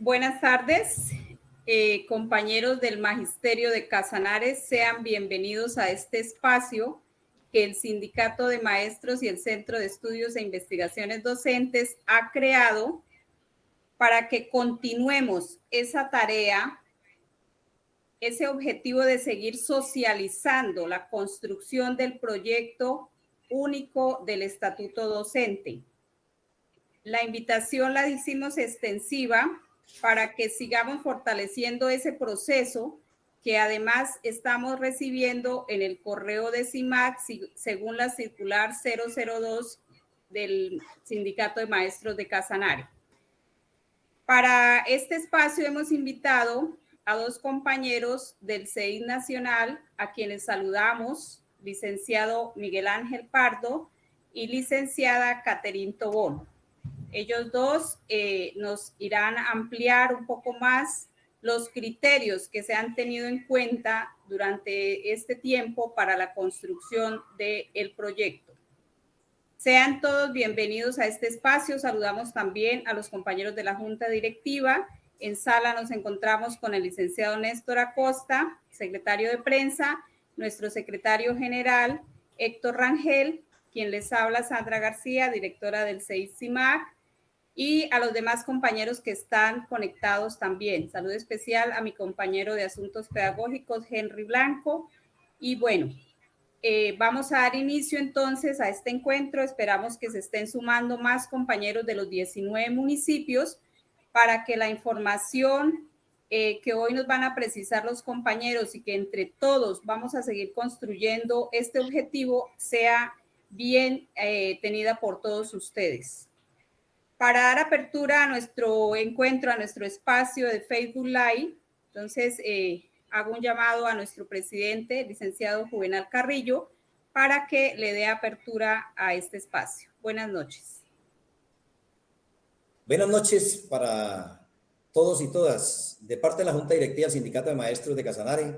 Buenas tardes, compañeros del Magisterio de Casanares, sean bienvenidos a este espacio que el Sindicato de Maestros y el Centro de Estudios e Investigaciones Docentes ha creado para que continuemos esa tarea, ese objetivo de seguir socializando la construcción del proyecto único del Estatuto Docente. La invitación la hicimos extensiva para que sigamos fortaleciendo ese proceso que además estamos recibiendo en el correo de CIMAC según la circular 002 del Sindicato de Maestros de Casanare. Para este espacio hemos invitado a dos compañeros del CEID Nacional, a quienes saludamos, licenciado Miguel Ángel Pardo y licenciada Caterine Tobón. Ellos dos nos irán a ampliar un poco más los criterios que se han tenido en cuenta durante este tiempo para la construcción del proyecto. Sean todos bienvenidos a este espacio. Saludamos también a los compañeros de la Junta Directiva. En sala nos encontramos con el licenciado Néstor Acosta, secretario de prensa, nuestro secretario general, Héctor Rangel, quien les habla, Sandra García, directora del CEID-CIMAC, y a los demás compañeros que están conectados también. Saludo especial a mi compañero de Asuntos Pedagógicos, Henry Blanco. Y bueno, vamos a dar inicio entonces a este encuentro. Esperamos que se estén sumando más compañeros de los 19 municipios para que la información que hoy nos van a precisar los compañeros y que entre todos vamos a seguir construyendo este objetivo sea bien tenida por todos ustedes. Para dar apertura a nuestro encuentro, a nuestro espacio de Facebook Live, entonces hago un llamado a nuestro presidente, el licenciado Juvenal Carrillo, para que le dé apertura a este espacio. Buenas noches. Buenas noches para todos y todas. De parte de la Junta Directiva del Sindicato de Maestros de Casanare,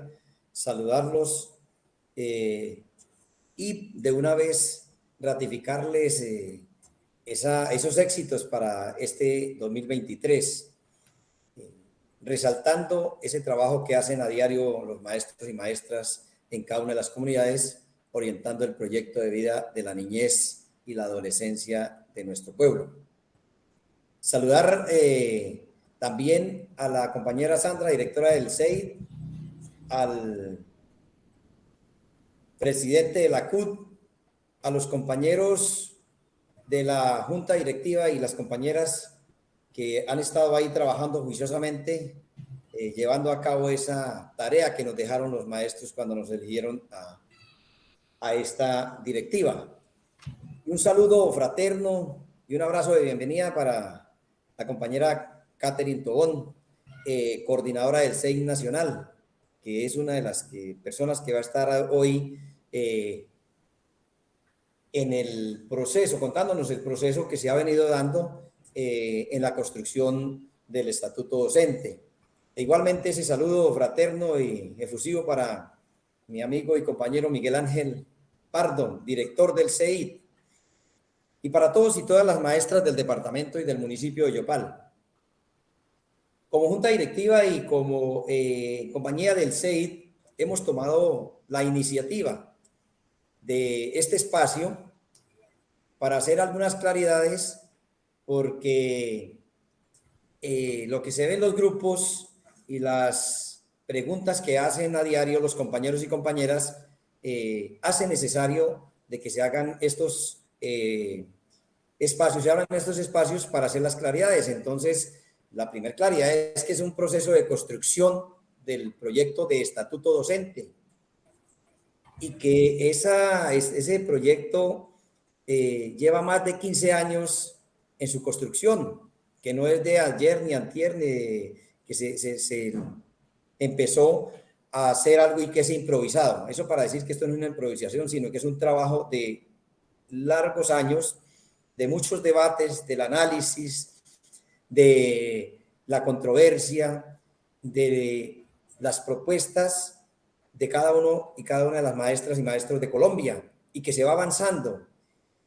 saludarlos y de una vez ratificarles esos éxitos para este 2023, resaltando ese trabajo que hacen a diario los maestros y maestras en cada una de las comunidades, orientando el proyecto de vida de la niñez y la adolescencia de nuestro pueblo. Saludar también a la compañera Sandra, directora del CEID, al presidente de la CUT, a los compañeros de la Junta Directiva y las compañeras que han estado ahí trabajando juiciosamente, llevando a cabo esa tarea que nos dejaron los maestros cuando nos eligieron a esta directiva. Un saludo fraterno y un abrazo de bienvenida para la compañera Caterine Tobón, coordinadora del CEID Nacional, que es una de las personas que va a estar hoy en el proceso, contándonos el proceso que se ha venido dando en la construcción del Estatuto Docente. E igualmente ese saludo fraterno y efusivo para mi amigo y compañero Miguel Ángel Pardo, director del CEID, y para todos y todas las maestras del departamento y del municipio de Yopal. Como Junta Directiva y como compañía del CEID, hemos tomado la iniciativa de este espacio para hacer algunas claridades, porque lo que se ve en los grupos y las preguntas que hacen a diario los compañeros y compañeras hace necesario de que se hagan estos espacios, se abran estos espacios para hacer las claridades. Entonces, la primera claridad es que es un proceso de construcción del proyecto de estatuto docente y que ese proyecto lleva más de 15 años en su construcción, que no es de ayer ni antier, que se empezó a hacer algo y que es improvisado. Eso para decir que esto no es una improvisación, sino que es un trabajo de largos años, de muchos debates, del análisis, de la controversia, de las propuestas de cada uno y cada una de las maestras y maestros de Colombia, y que se va avanzando,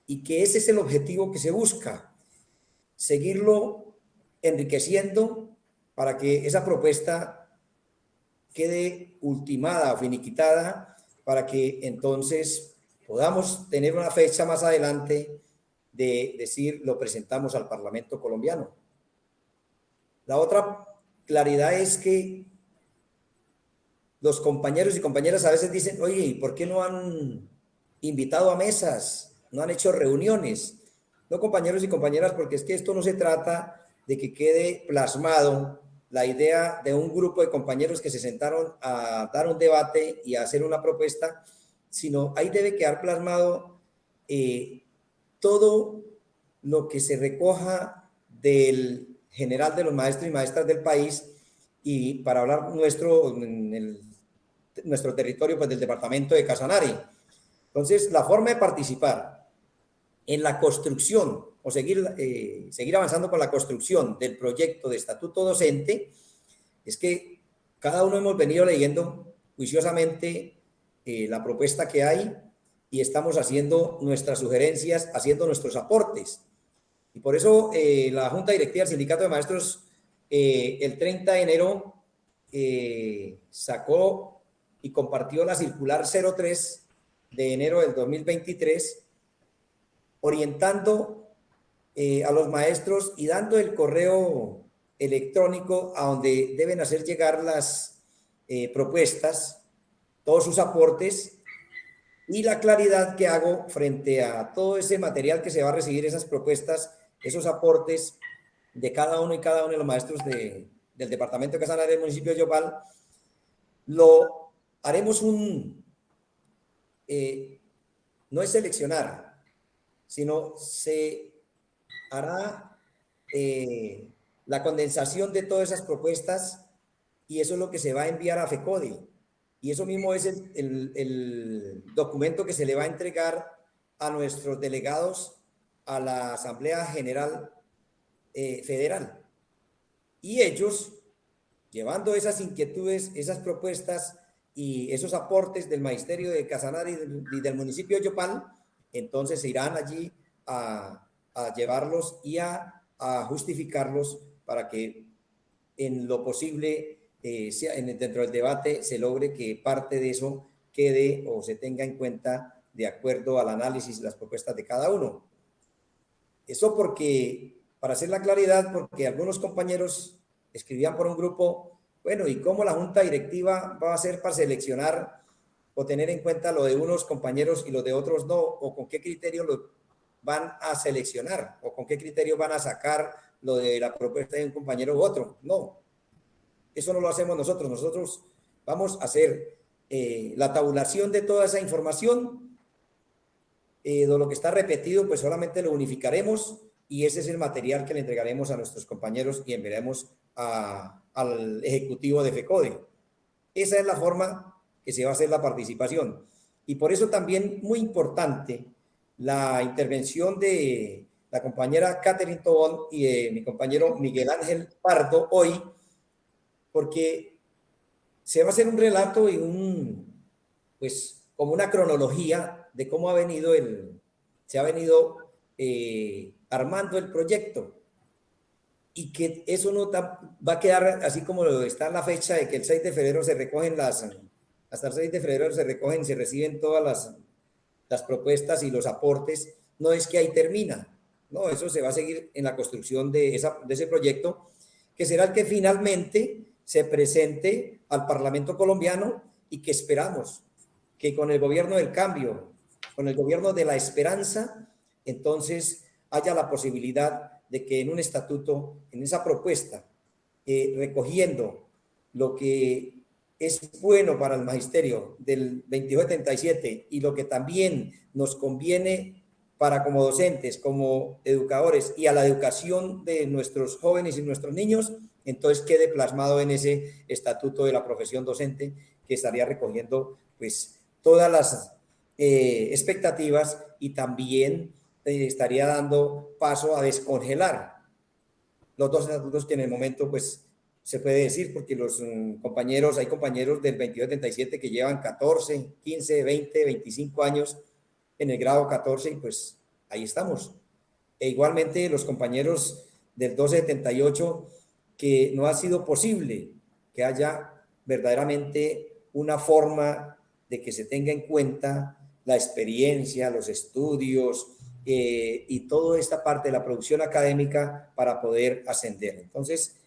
y que ese es el objetivo que se busca, seguirlo enriqueciendo para que esa propuesta quede ultimada o finiquitada, para que entonces podamos tener una fecha más adelante de decir, lo presentamos al Parlamento colombiano. La otra claridad es que los compañeros y compañeras a veces dicen, oye, ¿y por qué no han invitado a mesas? ¿No han hecho reuniones? No, compañeros y compañeras, porque es que esto no se trata de que quede plasmado la idea de un grupo de compañeros que se sentaron a dar un debate y a hacer una propuesta, sino ahí debe quedar plasmado todo lo que se recoja del general de los maestros y maestras del país, y para hablar nuestro territorio, pues del departamento de Casanare. Entonces, la forma de participar en la construcción o seguir avanzando con la construcción del proyecto de estatuto docente es que cada uno hemos venido leyendo juiciosamente la propuesta que hay y estamos haciendo nuestras sugerencias, haciendo nuestros aportes. Y por eso la Junta Directiva del Sindicato de Maestros el 30 de enero sacó y compartió la circular 03 de enero del 2023, orientando a los maestros y dando el correo electrónico a donde deben hacer llegar las propuestas, todos sus aportes, y la claridad que hago frente a todo ese material que se va a recibir, esas propuestas, esos aportes de cada uno y cada uno de los maestros del departamento de Casanare del municipio de Yopal. Lo haremos no es seleccionar, sino se hará la condensación de todas esas propuestas, y eso es lo que se va a enviar a FECODE. Y eso mismo es el documento que se le va a entregar a nuestros delegados a la Asamblea General Federal. Y ellos, llevando esas inquietudes, esas propuestas y esos aportes del Magisterio de Casanare y del municipio de Yopal, entonces se irán allí a llevarlos y a justificarlos para que en lo posible dentro del debate se logre que parte de eso quede o se tenga en cuenta de acuerdo al análisis y las propuestas de cada uno. Eso porque, para hacer la claridad, porque algunos compañeros escribían por un grupo, bueno, ¿y cómo la Junta Directiva va a hacer para seleccionar o tener en cuenta lo de unos compañeros y los de otros no? ¿O con qué criterio lo van a seleccionar? ¿O con qué criterio van a sacar lo de la propuesta de un compañero u otro? No, eso no lo hacemos nosotros. Nosotros vamos a hacer la tabulación de toda esa información. De lo que está repetido, pues solamente lo unificaremos y ese es el material que le entregaremos a nuestros compañeros y enviaremos al ejecutivo de FECODE. Esa es la forma que se va a hacer la participación. Y por eso también muy importante la intervención de la compañera Catherine Tobón y de mi compañero Miguel Ángel Pardo hoy, porque se va a hacer un relato y pues como una cronología de cómo se ha venido armando el proyecto, y que eso no va a quedar así como está en la fecha de que el 6 de febrero se recogen hasta el 6 de febrero se reciben todas las propuestas y los aportes. No es que ahí termina, no, eso se va a seguir en la construcción de ese proyecto, que será el que finalmente se presente al Parlamento colombiano, y que esperamos que con el gobierno del cambio, con el gobierno de la esperanza, entonces haya la posibilidad de que en un estatuto, en esa propuesta, recogiendo lo que es bueno para el magisterio del 2277 y lo que también nos conviene para como docentes, como educadores y a la educación de nuestros jóvenes y nuestros niños, entonces quede plasmado en ese estatuto de la profesión docente, que estaría recogiendo pues todas las expectativas, y también estaría dando paso a descongelar los dos estatutos que en el momento pues se puede decir, porque hay compañeros del 2277 que llevan 14, 15, 20, 25 años en el grado 14 y pues ahí estamos. E igualmente los compañeros del 1278 que no ha sido posible que haya verdaderamente una forma de que se tenga en cuenta la experiencia, los estudios y toda esta parte de la producción académica para poder ascender. Entonces,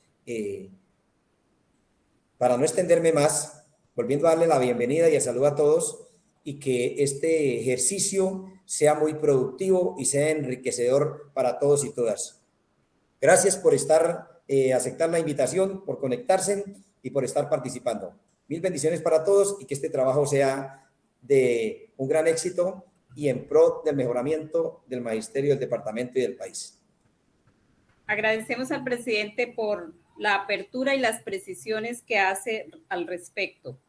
para no extenderme más, volviendo a darle la bienvenida y el saludo a todos y que este ejercicio sea muy productivo y sea enriquecedor para todos y todas. Gracias por aceptar la invitación, por conectarse y por estar participando. Mil bendiciones para todos y que este trabajo sea de un gran éxito y en pro del mejoramiento del magisterio, del departamento y del país. Agradecemos al presidente por la apertura y las precisiones que hace al respecto.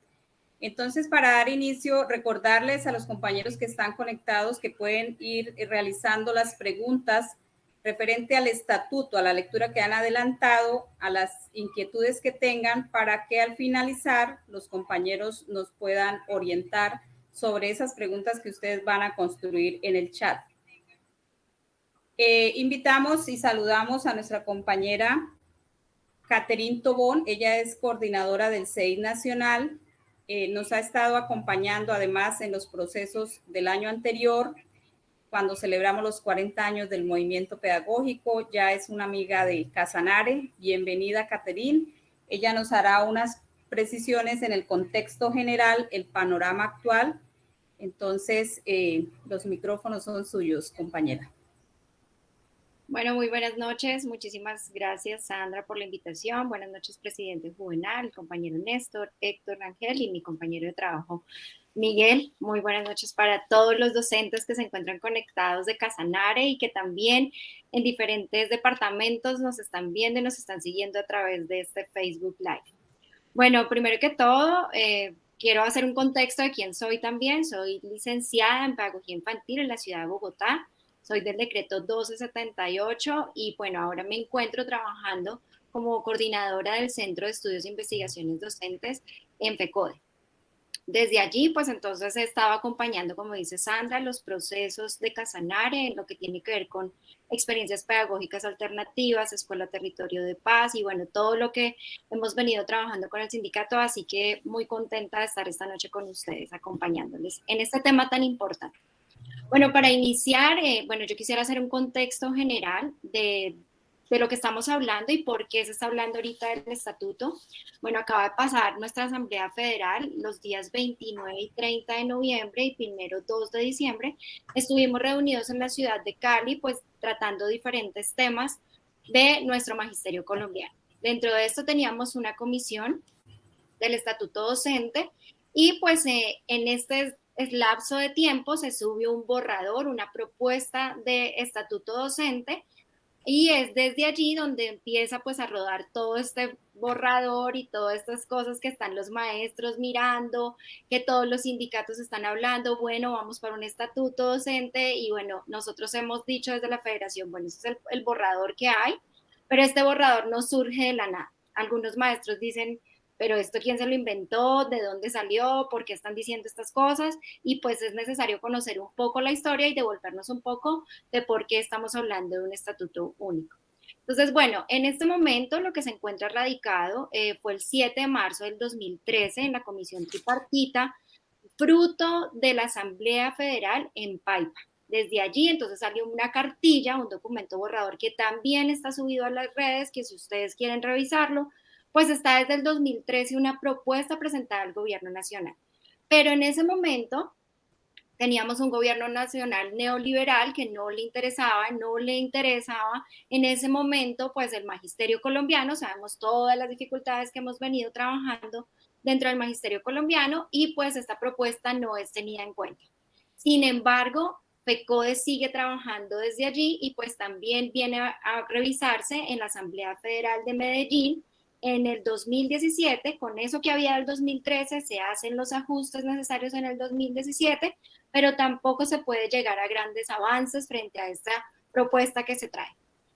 Entonces, para dar inicio, recordarles a los compañeros que están conectados que pueden ir realizando las preguntas referente al estatuto, a la lectura que han adelantado, a las inquietudes que tengan, para que al finalizar los compañeros nos puedan orientar sobre esas preguntas que ustedes van a construir en el chat. Invitamos y saludamos a nuestra compañera Catherine Tobón. Ella es coordinadora del CEID Nacional. Nos ha estado acompañando además en los procesos del año anterior, cuando celebramos los 40 años del movimiento pedagógico. Ya es una amiga de Casanare. Bienvenida, Catherine. Ella nos hará unas precisiones en el contexto general, el panorama actual. Entonces, los micrófonos son suyos, compañera. Bueno, muy buenas noches. Muchísimas gracias, Sandra, por la invitación. Buenas noches, presidente Juvenal, compañero Néstor, Héctor Rangel y mi compañero de trabajo, Miguel. Muy buenas noches para todos los docentes que se encuentran conectados de Casanare y que también en diferentes departamentos nos están viendo y nos están siguiendo a través de este Facebook Live. Bueno, primero que todo, quiero hacer un contexto de quién soy también. Soy licenciada en Pedagogía Infantil en la ciudad de Bogotá. Soy del decreto 1278 y bueno, ahora me encuentro trabajando como coordinadora del Centro de Estudios e Investigaciones Docentes en FECODE. Desde allí, pues entonces he estado acompañando, como dice Sandra, los procesos de Casanare en lo que tiene que ver con experiencias pedagógicas alternativas, Escuela Territorio de Paz y bueno, todo lo que hemos venido trabajando con el sindicato, así que muy contenta de estar esta noche con ustedes, acompañándoles en este tema tan importante. Bueno, para iniciar, yo quisiera hacer un contexto general de lo que estamos hablando y por qué se está hablando ahorita del estatuto. Bueno, acaba de pasar nuestra Asamblea Federal los días 29 y 30 de noviembre y primero 2 de diciembre. Estuvimos reunidos en la ciudad de Cali, pues tratando diferentes temas de nuestro magisterio colombiano. Dentro de esto teníamos una comisión del estatuto docente y pues en este lapso de tiempo se subió un borrador, una propuesta de estatuto docente y es desde allí donde empieza pues a rodar todo este borrador y todas estas cosas que están los maestros mirando, que todos los sindicatos están hablando, bueno, vamos para un estatuto docente y bueno, nosotros hemos dicho desde la federación, bueno, ese es el borrador que hay, pero este borrador no surge de la nada. Algunos maestros dicen, pero esto quién se lo inventó, de dónde salió, por qué están diciendo estas cosas, y pues es necesario conocer un poco la historia y devolvernos un poco de por qué estamos hablando de un estatuto único. Entonces, bueno, en este momento lo que se encuentra radicado fue el 7 de marzo del 2013 en la Comisión Tripartita, fruto de la Asamblea Federal en Paipa. Desde allí entonces salió una cartilla, un documento borrador que también está subido a las redes, que si ustedes quieren revisarlo, pues está desde el 2013 una propuesta presentada al gobierno nacional. Pero en ese momento teníamos un gobierno nacional neoliberal que no le interesaba en ese momento, pues el magisterio colombiano, sabemos todas las dificultades que hemos venido trabajando dentro del magisterio colombiano y pues esta propuesta no es tenida en cuenta. Sin embargo, FECODE sigue trabajando desde allí y pues también viene a revisarse en la Asamblea Federal de Medellín en el 2017, con eso que había del 2013, se hacen los ajustes necesarios en el 2017, pero tampoco se puede llegar a grandes avances frente a esta propuesta que se trae.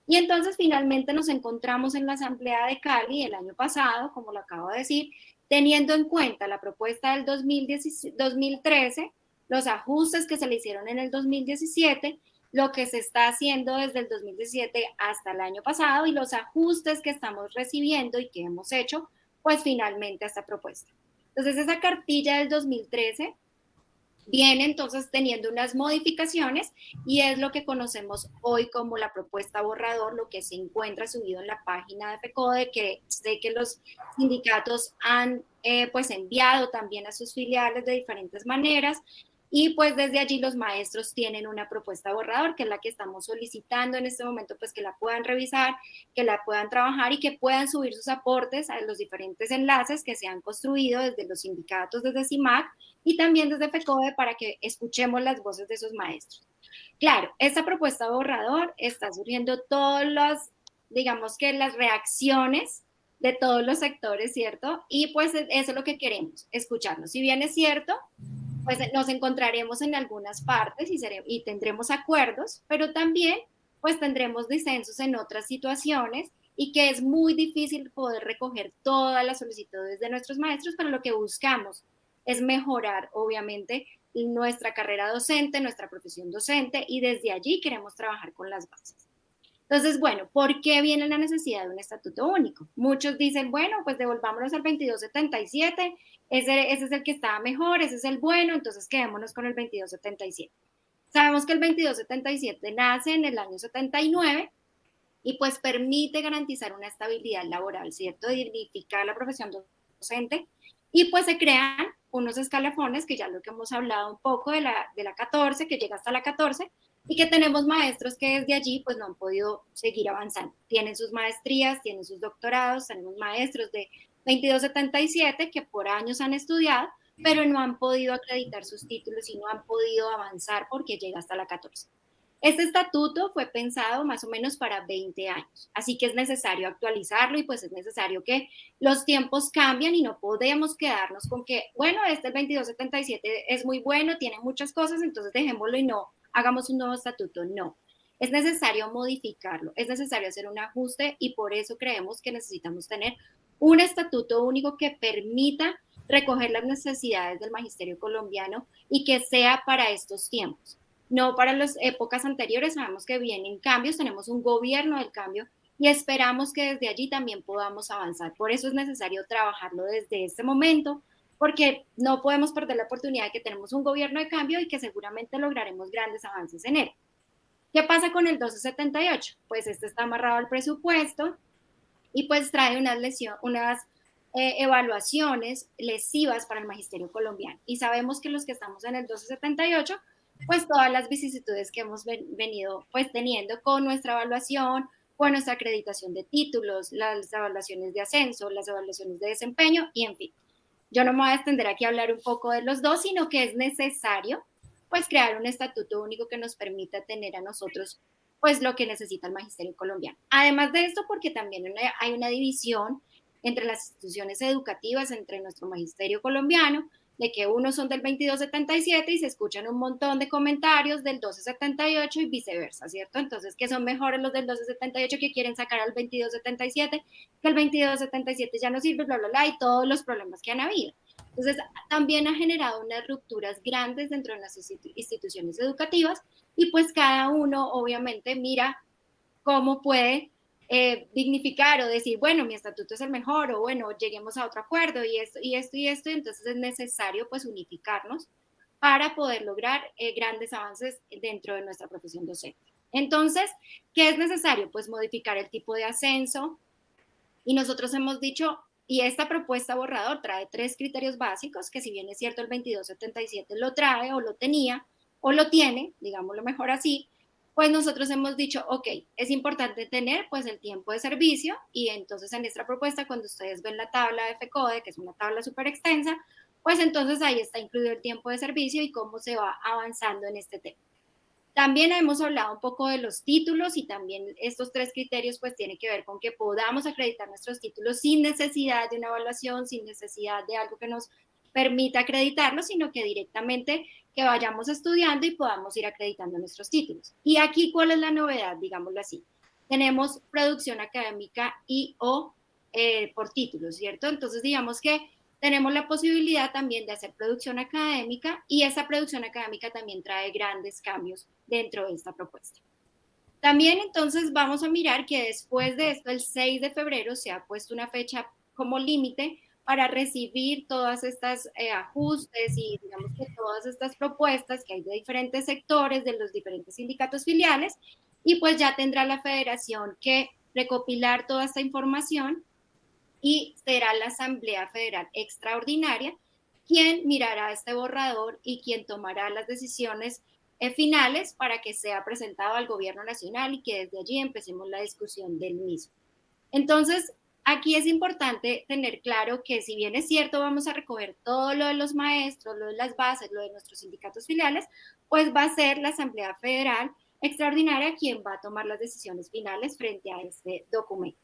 Y entonces finalmente nos encontramos en la Asamblea de Cali el año pasado, como lo acabo de decir, teniendo en cuenta la propuesta del 2013, los ajustes que se le hicieron en el 2017 lo que se está haciendo desde el 2017 hasta el año pasado y los ajustes que estamos recibiendo y que hemos hecho, pues finalmente a esta propuesta. Entonces, esa cartilla del 2013 viene entonces teniendo unas modificaciones y es lo que conocemos hoy como la propuesta borrador, lo que se encuentra subido en la página de FECODE, que sé que los sindicatos han pues enviado también a sus filiales de diferentes maneras. Y pues desde allí los maestros tienen una propuesta borrador, que es la que estamos solicitando en este momento, pues que la puedan revisar, que la puedan trabajar y que puedan subir sus aportes a los diferentes enlaces que se han construido desde los sindicatos, desde CIMAC y también desde FECODE para que escuchemos las voces de esos maestros. Claro, esta propuesta borrador está surgiendo todas las, digamos que las reacciones de todos los sectores, ¿cierto? Y pues eso es lo que queremos, escucharnos. Si bien es cierto, pues nos encontraremos en algunas partes y tendremos acuerdos, pero también pues tendremos disensos en otras situaciones y que es muy difícil poder recoger todas las solicitudes de nuestros maestros, pero lo que buscamos es mejorar, obviamente, nuestra carrera docente, nuestra profesión docente, y desde allí queremos trabajar con las bases. Entonces, bueno, ¿por qué viene la necesidad de un estatuto único? Muchos dicen, bueno, pues devolvámonos al 2277, ese es el que estaba mejor, ese es el bueno, entonces quedémonos con el 2277. Sabemos que el 2277 nace en el año 79 y pues permite garantizar una estabilidad laboral, ¿cierto? Dignificar la profesión docente y pues se crean unos escalafones que ya lo que hemos hablado un poco de la 14, que llega hasta la 14, y que tenemos maestros que desde allí pues no han podido seguir avanzando. Tienen sus maestrías, tienen sus doctorados, tenemos maestros de 2277 que por años han estudiado, pero no han podido acreditar sus títulos y no han podido avanzar porque llega hasta la 14. Este estatuto fue pensado más o menos para 20 años, así que es necesario actualizarlo y pues es necesario que los tiempos cambian y no podemos quedarnos con que, bueno, este 2277 es muy bueno, tiene muchas cosas, entonces dejémoslo y no hagamos un nuevo estatuto. No, es necesario modificarlo, es necesario hacer un ajuste y por eso creemos que necesitamos tener un estatuto único que permita recoger las necesidades del magisterio colombiano y que sea para estos tiempos. No para las épocas anteriores, sabemos que vienen cambios, tenemos un gobierno del cambio y esperamos que desde allí también podamos avanzar. Por eso es necesario trabajarlo desde este momento, porque no podemos perder la oportunidad de que tenemos un gobierno de cambio y que seguramente lograremos grandes avances en él. ¿Qué pasa con el 1278? Pues este está amarrado al presupuesto y pues trae unas evaluaciones lesivas para el magisterio colombiano. Y sabemos que los que estamos en el 1278 pues todas las vicisitudes que hemos venido pues teniendo con nuestra evaluación, con nuestra acreditación de títulos, las evaluaciones de ascenso, las evaluaciones de desempeño y en fin. Yo no me voy a extender aquí a hablar un poco de los dos, sino que es necesario pues crear un estatuto único que nos permita tener a nosotros pues lo que necesita el magisterio colombiano. Además de esto, porque también hay una división entre las instituciones educativas, entre nuestro magisterio colombiano, de que unos son del 2277 y se escuchan un montón de comentarios del 1278 y viceversa, ¿cierto? Entonces, que son mejores los del 1278 que quieren sacar al 2277, que el 2277 ya no sirve, bla, bla, bla, y todos los problemas que han habido. Entonces, también ha generado unas rupturas grandes dentro de las instituciones educativas y pues cada uno obviamente mira cómo puede dignificar o decir, bueno, mi estatuto es el mejor, o bueno, lleguemos a otro acuerdo y esto, y esto, y esto, entonces es necesario pues unificarnos para poder lograr grandes avances dentro de nuestra profesión docente. Entonces, ¿qué es necesario? Pues modificar el tipo de ascenso y nosotros hemos dicho, y esta propuesta borrador trae 3 criterios básicos, que si bien es cierto el 2277 lo trae o lo tenía o lo tiene, digámoslo mejor así, pues nosotros hemos dicho, ok, es importante tener pues el tiempo de servicio y entonces en esta propuesta cuando ustedes ven la tabla de FECODE, que es una tabla súper extensa, pues entonces ahí está incluido el tiempo de servicio y cómo se va avanzando en este tema. También hemos hablado un poco de los títulos y también estos 3 criterios pues tienen que ver con que podamos acreditar nuestros títulos sin necesidad de una evaluación, sin necesidad de algo que nos permita acreditarlos, sino que directamente que vayamos estudiando y podamos ir acreditando nuestros títulos. Y aquí, ¿cuál es la novedad? Digámoslo así. Tenemos producción académica y o por títulos, ¿cierto? Entonces, digamos que tenemos la posibilidad también de hacer producción académica y esa producción académica también trae grandes cambios dentro de esta propuesta. También entonces vamos a mirar que después de esto, el 6 de febrero, se ha puesto una fecha como límite para recibir todas estas ajustes y digamos que todas estas propuestas que hay de diferentes sectores, de los diferentes sindicatos filiales, y pues ya tendrá la federación que recopilar toda esta información y será la Asamblea Federal Extraordinaria quien mirará este borrador y quien tomará las decisiones finales para que sea presentado al gobierno nacional y que desde allí empecemos la discusión del mismo. Entonces, aquí es importante tener claro que si bien es cierto vamos a recoger todo lo de los maestros, lo de las bases, lo de nuestros sindicatos filiales, pues va a ser la Asamblea Federal Extraordinaria quien va a tomar las decisiones finales frente a este documento.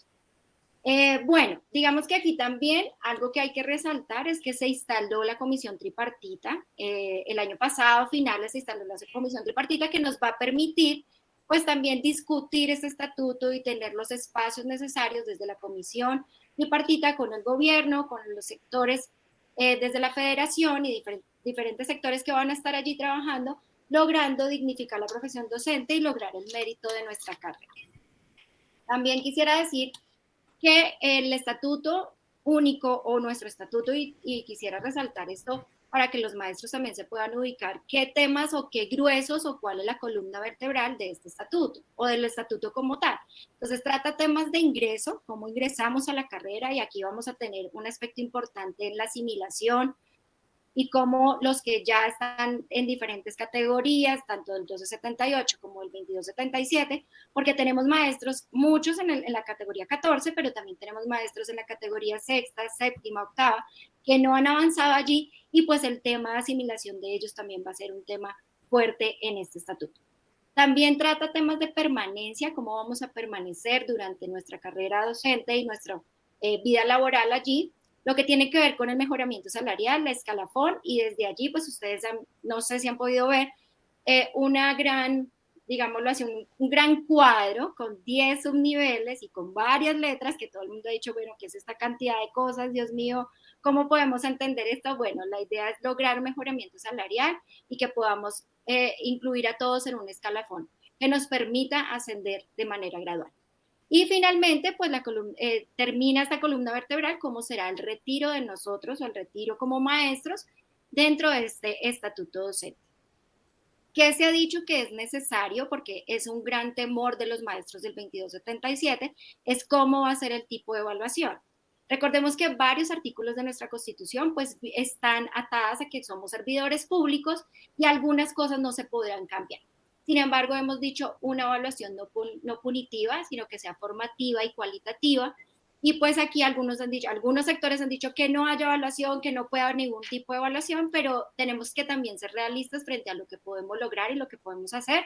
Bueno, digamos que aquí también algo que hay que resaltar es que se instaló la comisión tripartita. El año pasado, a finales, se instaló la comisión tripartita que nos va a permitir pues también discutir este estatuto y tener los espacios necesarios desde la comisión tripartita con el gobierno, con los sectores desde la federación y diferentes sectores que van a estar allí trabajando, logrando dignificar la profesión docente y lograr el mérito de nuestra carrera. También quisiera decir que el estatuto único o nuestro estatuto, y quisiera resaltar esto para que los maestros también se puedan ubicar qué temas o qué gruesos o cuál es la columna vertebral de este estatuto o del estatuto como tal. Entonces trata temas de ingreso, cómo ingresamos a la carrera, y aquí vamos a tener un aspecto importante en la asimilación y cómo los que ya están en diferentes categorías, tanto del 1278 como del 2277, porque tenemos maestros, muchos en la categoría 14, pero también tenemos maestros en la categoría sexta, séptima, octava, que no han avanzado allí, y pues el tema de asimilación de ellos también va a ser un tema fuerte en este estatuto. También trata temas de permanencia, cómo vamos a permanecer durante nuestra carrera docente y nuestra vida laboral allí, lo que tiene que ver con el mejoramiento salarial, la escalafón, y desde allí, pues ustedes no sé si han podido ver una gran, digámoslo así, un gran cuadro con 10 subniveles y con varias letras que todo el mundo ha dicho, bueno, ¿qué es esta cantidad de cosas? Dios mío, ¿cómo podemos entender esto? Bueno, la idea es lograr mejoramiento salarial y que podamos incluir a todos en un escalafón que nos permita ascender de manera gradual. Y finalmente, pues termina esta columna vertebral, cómo será el retiro de nosotros o el retiro como maestros dentro de este estatuto docente. ¿Qué se ha dicho que es necesario? Porque es un gran temor de los maestros del 2277, es cómo va a ser el tipo de evaluación. Recordemos que varios artículos de nuestra Constitución pues están atadas a que somos servidores públicos y algunas cosas no se podrán cambiar. Sin embargo, hemos dicho una evaluación no punitiva, sino que sea formativa y cualitativa. Y pues aquí algunos sectores han dicho que no haya evaluación, que no pueda haber ningún tipo de evaluación, pero tenemos que también ser realistas frente a lo que podemos lograr y lo que podemos hacer.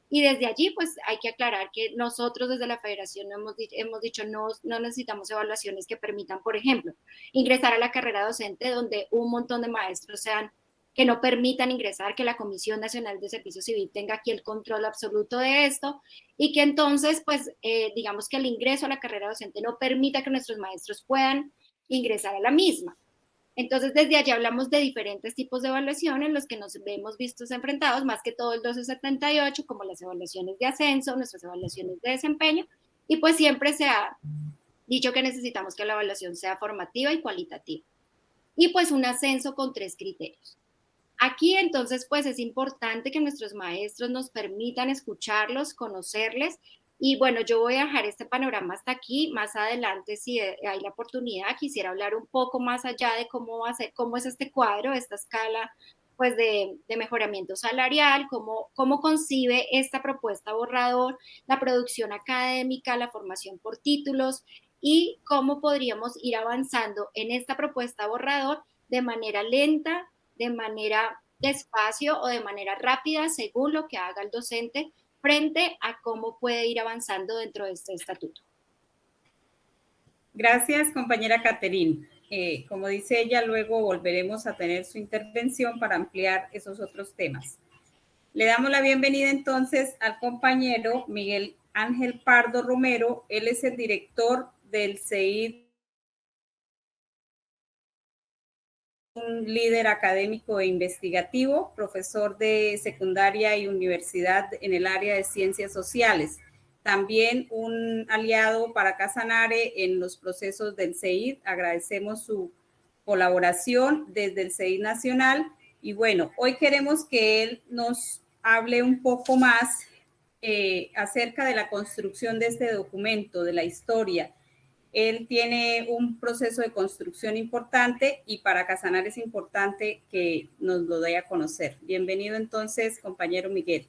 Y desde allí, pues hay que aclarar que nosotros desde la federación hemos dicho no necesitamos evaluaciones que permitan, por ejemplo, ingresar a la carrera docente donde un montón de maestros que no permitan ingresar, que la Comisión Nacional de Servicio Civil tenga aquí el control absoluto de esto, y que entonces, pues, digamos que el ingreso a la carrera docente no permita que nuestros maestros puedan ingresar a la misma. Entonces, desde allí hablamos de diferentes tipos de evaluación en los que nos vemos vistos enfrentados, más que todo el 1278, como las evaluaciones de ascenso, nuestras evaluaciones de desempeño, y pues siempre se ha dicho que necesitamos que la evaluación sea formativa y cualitativa. Y pues un ascenso con 3 criterios. Aquí entonces pues es importante que nuestros maestros nos permitan escucharlos, conocerles, y bueno, yo voy a dejar este panorama hasta aquí. Más adelante, si hay la oportunidad, quisiera hablar un poco más allá de cómo es este cuadro, esta escala pues de mejoramiento salarial, cómo concibe esta propuesta borrador, la producción académica, la formación por títulos, y cómo podríamos ir avanzando en esta propuesta borrador de manera lenta, de manera despacio o de manera rápida, según lo que haga el docente frente a cómo puede ir avanzando dentro de este estatuto. Gracias, compañera Caterine. Como dice ella, luego volveremos a tener su intervención para ampliar esos otros temas. Le damos la bienvenida entonces al compañero Miguel Ángel Pardo Romero. Él es el director del CEID un líder académico e investigativo, profesor de secundaria y universidad en el área de ciencias sociales. También un aliado para Casanare en los procesos del CEID. Agradecemos su colaboración desde el CEID Nacional. Y bueno, hoy queremos que él nos hable un poco más acerca de la construcción de este documento, de la historia. Él tiene un proceso de construcción importante y para Casanare es importante que nos lo dé a conocer. Bienvenido entonces, compañero Miguel.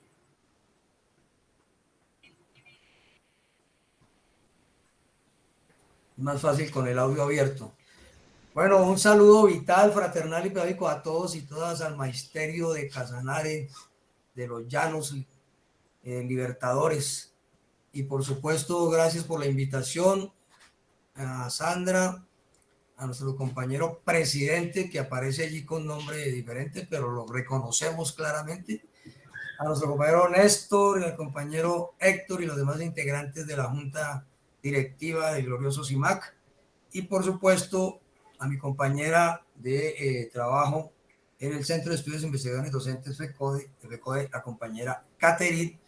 Más fácil con el audio abierto. Bueno, un saludo vital, fraternal y pedagógico a todos y todas al magisterio de Casanare, de los Llanos Libertadores. Y por supuesto, gracias por la invitación a Sandra, a nuestro compañero presidente, que aparece allí con nombre diferente, pero lo reconocemos claramente, a nuestro compañero Néstor, y al compañero Héctor y los demás integrantes de la Junta Directiva del glorioso CIMAC, y por supuesto a mi compañera de trabajo en el Centro de Estudios e Investigaciones Docentes FECODE, la compañera Catherine,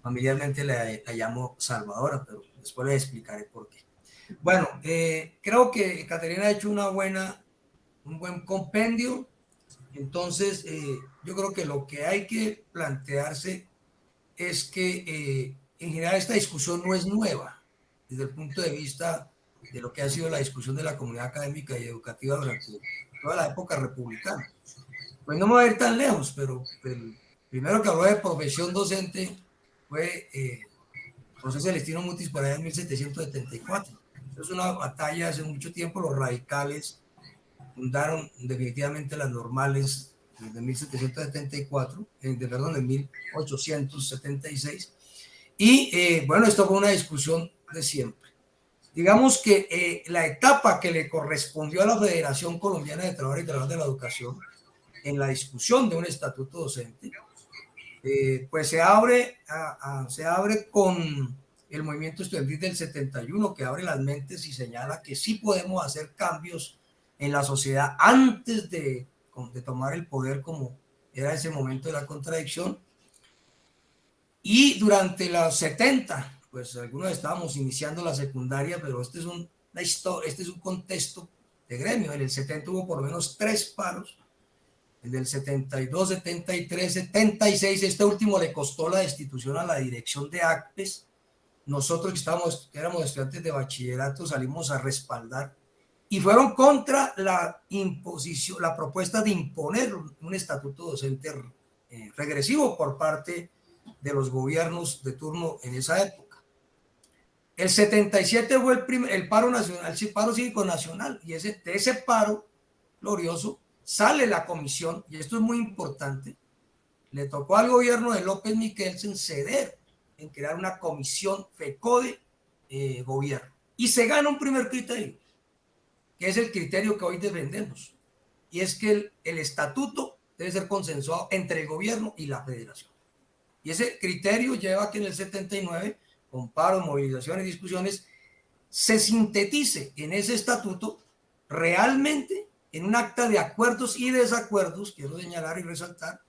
familiarmente la llamo Salvadora, pero después le explicaré por qué. Bueno, creo que Caterina ha hecho un buen compendio. Entonces, yo creo que lo que hay que plantearse es que en general esta discusión no es nueva desde el punto de vista de lo que ha sido la discusión de la comunidad académica y educativa durante toda la época republicana. Pues no me voy a ir tan lejos, pero el primero que habló de profesión docente fue José Celestino Mutis por allá en 1774. Es una batalla hace mucho tiempo. Los radicales fundaron definitivamente las normales de 1774, de 1876. Y bueno, esto fue una discusión de siempre. Digamos que la etapa que le correspondió a la Federación Colombiana de Trabajadores y Trabajadoras de la Educación en la discusión de un estatuto docente, pues se abre con el movimiento estudiantil del 71, que abre las mentes y señala que sí podemos hacer cambios en la sociedad antes de tomar el poder, como era ese momento de la contradicción. Y durante los 70, pues algunos estábamos iniciando la secundaria, pero este es un contexto de gremio. En el 70 hubo por lo menos 3 paros. En el 72, 73, 76, este último le costó la destitución a la dirección de ACPES. Nosotros que éramos estudiantes de bachillerato salimos a respaldar y fueron contra la imposición, la propuesta de imponer un estatuto docente regresivo por parte de los gobiernos de turno en esa época. El 77 fue el paro nacional, el paro cívico nacional, y de ese paro glorioso sale la comisión, y esto es muy importante, le tocó al gobierno de López Michelsen ceder en crear una comisión FECODE gobierno, y se gana un primer criterio, que es el criterio que hoy defendemos, y es que el estatuto debe ser consensuado entre el gobierno y la federación. Y ese criterio lleva a que en el 79, con paros, movilizaciones y discusiones, se sintetice en ese estatuto realmente en un acta de acuerdos y desacuerdos, quiero señalar y resaltar,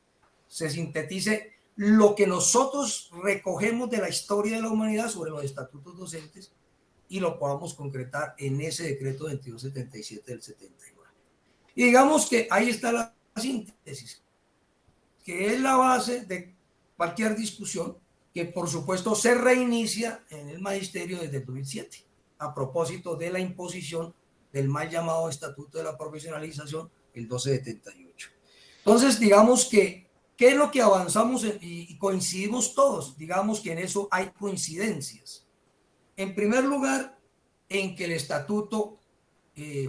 se sintetice lo que nosotros recogemos de la historia de la humanidad sobre los estatutos docentes y lo podamos concretar en ese decreto 2277 del 79. Y digamos que ahí está la síntesis, que es la base de cualquier discusión, que por supuesto se reinicia en el magisterio desde el 2007, a propósito de la imposición del mal llamado Estatuto de la Profesionalización, el 1278. Entonces, digamos que, ¿qué es lo que avanzamos y coincidimos todos? Digamos que en eso hay coincidencias. En primer lugar, en que el estatuto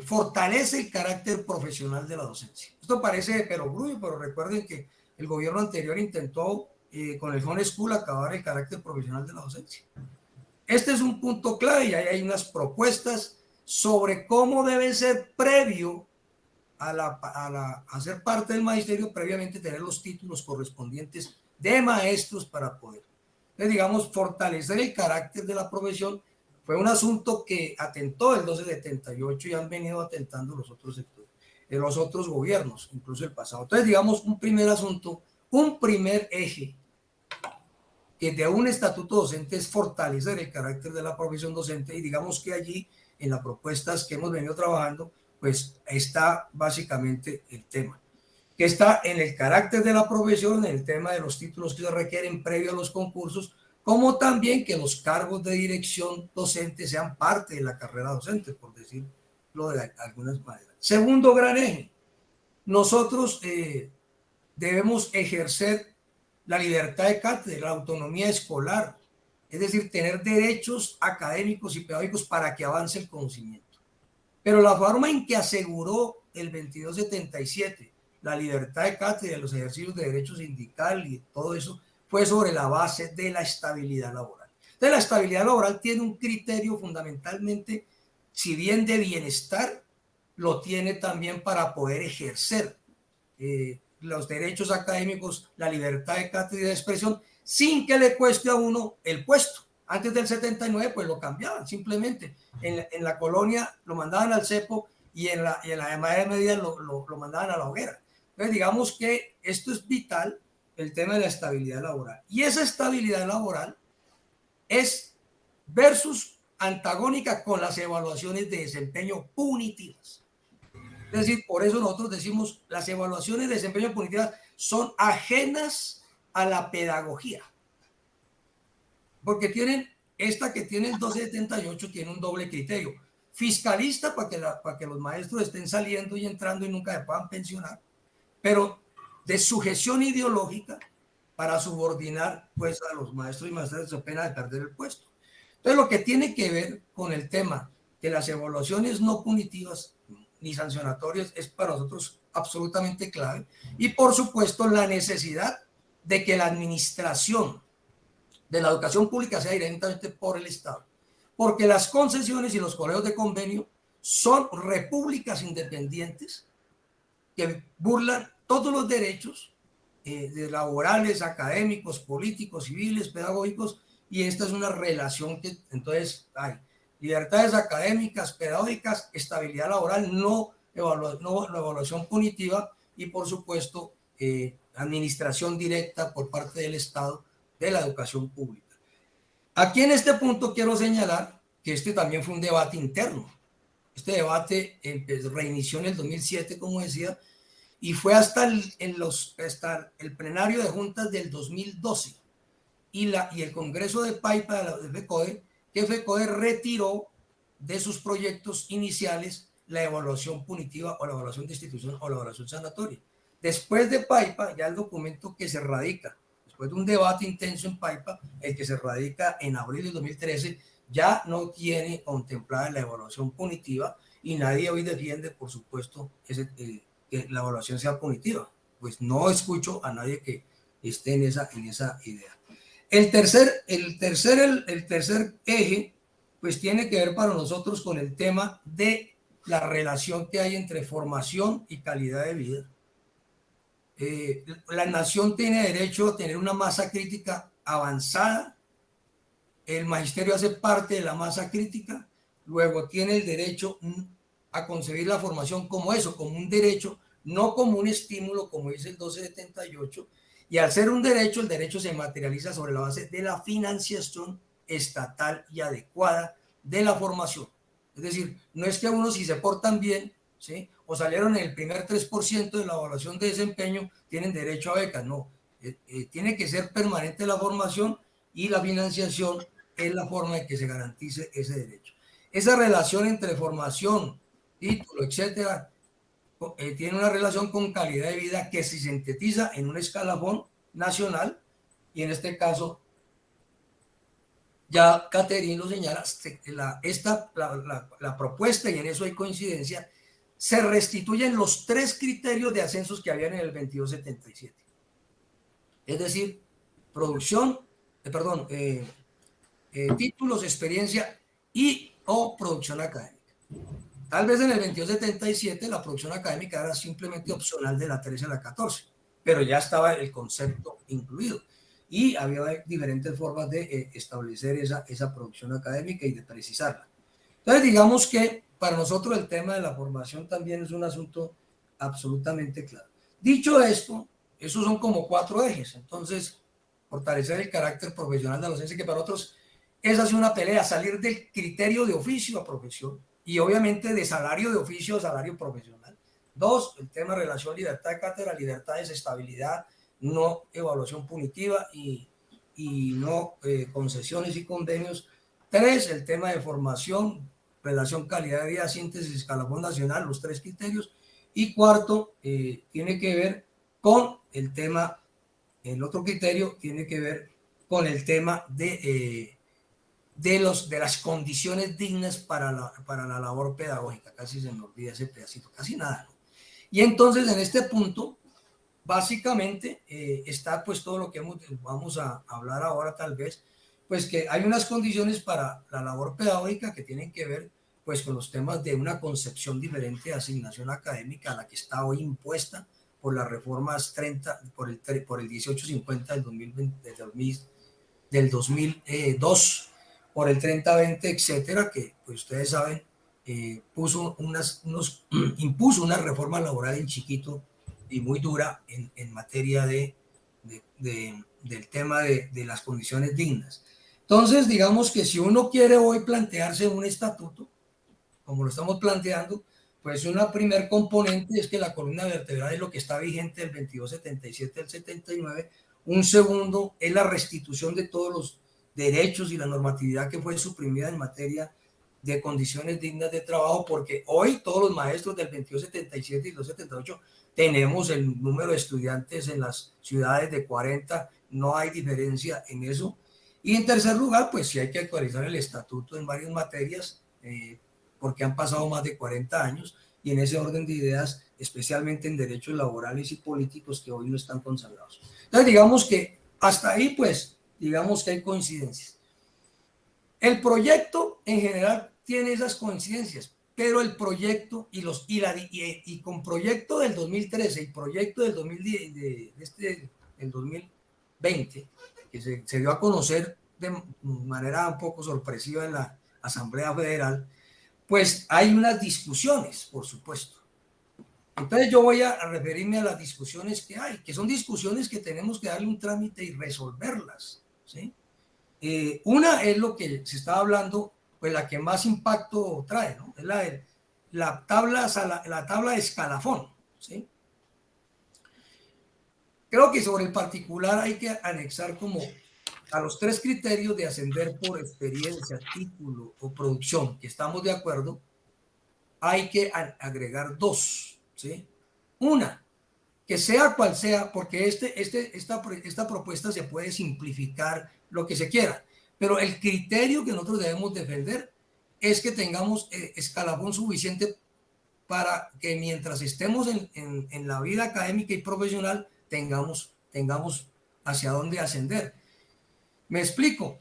fortalece el carácter profesional de la docencia. Esto parece de perogrullo, pero recuerden que el gobierno anterior intentó con el Home School acabar el carácter profesional de la docencia. Este es un punto clave y ahí hay unas propuestas sobre cómo debe ser previo a ser parte del magisterio, previamente tener los títulos correspondientes de maestros para poder. Entonces, digamos, fortalecer el carácter de la profesión fue un asunto que atentó el 1278 y han venido atentando los otros sectores. de los otros gobiernos, incluso el pasado. Entonces, digamos, un primer asunto, un primer eje que de un estatuto docente es fortalecer el carácter de la profesión docente, y digamos que allí en las propuestas que hemos venido trabajando, pues está básicamente el tema, que está en el carácter de la profesión, en el tema de los títulos que se requieren previo a los concursos, como también que los cargos de dirección docente sean parte de la carrera docente, por decirlo de algunas maneras. Segundo gran eje, nosotros debemos ejercer la libertad de cátedra, la autonomía escolar, es decir, tener derechos académicos y pedagógicos para que avance el conocimiento. Pero la forma en que aseguró el 2277 la libertad de cátedra, los ejercicios de derecho sindical y todo eso, fue sobre la base de la estabilidad laboral. Entonces, la estabilidad laboral tiene un criterio fundamentalmente, si bien de bienestar, lo tiene también para poder ejercer los derechos académicos, la libertad de cátedra y de expresión, sin que le cueste a uno el puesto. Antes del 79, pues lo cambiaban, simplemente. En la colonia lo mandaban al cepo y en la Edad Media lo mandaban a la hoguera. Entonces, digamos que esto es vital, el tema de la estabilidad laboral. Y esa estabilidad laboral es versus antagónica con las evaluaciones de desempeño punitivas. Es decir, por eso nosotros decimos las evaluaciones de desempeño punitivas son ajenas a la pedagogía. Porque tienen, esta que tiene el 1278 tiene un doble criterio. Fiscalista para que los maestros estén saliendo y entrando y nunca se puedan pensionar, pero de sujeción ideológica para subordinar pues a los maestros y maestras de pena de perder el puesto. Entonces, lo que tiene que ver con el tema de las evaluaciones no punitivas ni sancionatorias es para nosotros absolutamente clave. Y por supuesto la necesidad de que la administración de la educación pública sea directamente por el Estado, porque las concesiones y los colegios de convenio son repúblicas independientes que burlan todos los derechos de laborales, académicos, políticos, civiles, pedagógicos, y esta es una relación que entonces hay libertades académicas, pedagógicas, estabilidad laboral, no evaluación punitiva y por supuesto administración directa por parte del Estado de la educación pública. Aquí en este punto quiero señalar que este también fue un debate interno. Este debate reinició en el 2007, como decía, y fue hasta el plenario de juntas del 2012 y el Congreso de Paipa de FECODE, que FECODE retiró de sus proyectos iniciales la evaluación punitiva o la evaluación de institución o la evaluación sanatoria. Después de Paipa, ya el documento que se radica, después de un debate intenso en Paipa, el que se radica en abril del 2013, ya no tiene contemplada la evaluación punitiva y nadie hoy defiende, por supuesto, que la evaluación sea punitiva. Pues no escucho a nadie que esté en esa idea. El tercer eje, pues tiene que ver para nosotros con el tema de la relación que hay entre formación y calidad de vida. La nación tiene derecho a tener una masa crítica avanzada. El magisterio hace parte de la masa crítica. Luego tiene el derecho a concebir la formación como eso, como un derecho, no como un estímulo, como dice el 1278. Y al ser un derecho, el derecho se materializa sobre la base de la financiación estatal y adecuada de la formación. Es decir, no es que unos si se portan bien, ¿sí?, o salieron en el primer 3% de la evaluación de desempeño, tienen derecho a becas. No, tiene que ser permanente la formación y la financiación es la forma de que se garantice ese derecho. Esa relación entre formación, título, etcétera, tiene una relación con calidad de vida que se sintetiza en un escalafón nacional y en este caso ya Caterine lo señala, la propuesta, y en eso hay coincidencia, se restituyen los 3 criterios de ascensos que habían en el 2277. Es decir, títulos, experiencia y o producción académica. Tal vez en el 2277 la producción académica era simplemente opcional de la 13 a la 14, pero ya estaba el concepto incluido y había diferentes formas de establecer esa producción académica y de precisarla. Entonces, digamos que para nosotros el tema de la formación también es un asunto absolutamente claro. Dicho esto, esos son como 4 ejes. Entonces, fortalecer el carácter profesional de la docencia, que para otros es así una pelea, salir del criterio de oficio a profesión y obviamente de salario de oficio a salario profesional. 2, el tema de relación libertad de cátedra, libertad de desestabilidad, no evaluación punitiva y no concesiones y convenios. 3, el tema de formación, relación calidad de vida, síntesis, escalafón nacional, los 3 criterios. Y 4, tiene que ver con el tema, el otro criterio tiene que ver con el tema de las condiciones dignas para la labor pedagógica. Casi se me olvida ese pedacito, casi nada, ¿no? Y entonces en este punto, básicamente está pues todo lo que vamos a hablar ahora tal vez, pues que hay unas condiciones para la labor pedagógica que tienen que ver pues con los temas de una concepción diferente de asignación académica a la que está hoy impuesta por las reformas 30, por el 1850 del 2002, por el 3020, etcétera, que pues ustedes saben, impuso una reforma laboral en chiquito y muy dura en materia del tema de las condiciones dignas. Entonces, digamos que si uno quiere hoy plantearse un estatuto, como lo estamos planteando, pues una primer componente es que la columna vertebral es lo que está vigente del 2277 al 79. Un segundo es la restitución de todos los derechos y la normatividad que fue suprimida en materia de condiciones dignas de trabajo, porque hoy todos los maestros del 2277 y 278 tenemos el número de estudiantes en las ciudades de 40, no hay diferencia en eso. Y en tercer lugar, pues sí hay que actualizar el estatuto en varias materias, porque han pasado más de 40 años, y en ese orden de ideas, especialmente en derechos laborales y políticos que hoy no están consagrados. Entonces, digamos que hasta ahí, pues, digamos que hay coincidencias. El proyecto en general tiene esas coincidencias, pero el proyecto y con proyecto del 2013 y proyecto del 2020, que se dio a conocer de manera un poco sorpresiva en la Asamblea Federal, pues hay unas discusiones, por supuesto. Entonces yo voy a referirme a las discusiones que hay, que son discusiones que tenemos que darle un trámite y resolverlas, ¿sí? Una es lo que se está hablando, pues la que más impacto trae, ¿no? Es la tabla de escalafón, ¿sí? Creo que sobre el particular hay que anexar como a los 3 criterios de ascender por experiencia, título o producción, que estamos de acuerdo, hay que agregar 2, ¿sí? Una, que sea cual sea, porque esta propuesta se puede simplificar lo que se quiera, pero el criterio que nosotros debemos defender es que tengamos escalafón suficiente para que mientras estemos en la vida académica y profesional tengamos hacia dónde ascender. Me explico.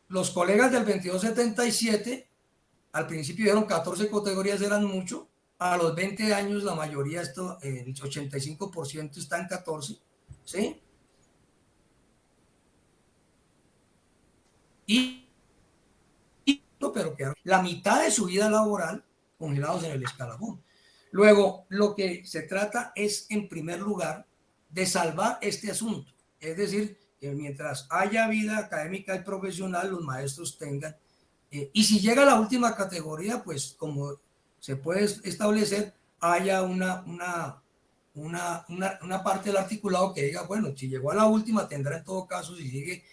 Los colegas del 2277 al principio dijeron 14 categorías eran mucho. A los 20 años la mayoría, el 85% está en 14, ¿sí? Pero que la mitad de su vida laboral congelados en el escalafón. Luego, lo que se trata es, en primer lugar, de salvar este asunto. Es decir, que mientras haya vida académica y profesional, los maestros tengan. Y si llega a la última categoría, pues como se puede establecer, haya una parte del articulado que diga, bueno, si llegó a la última, tendrá en todo caso, si sigue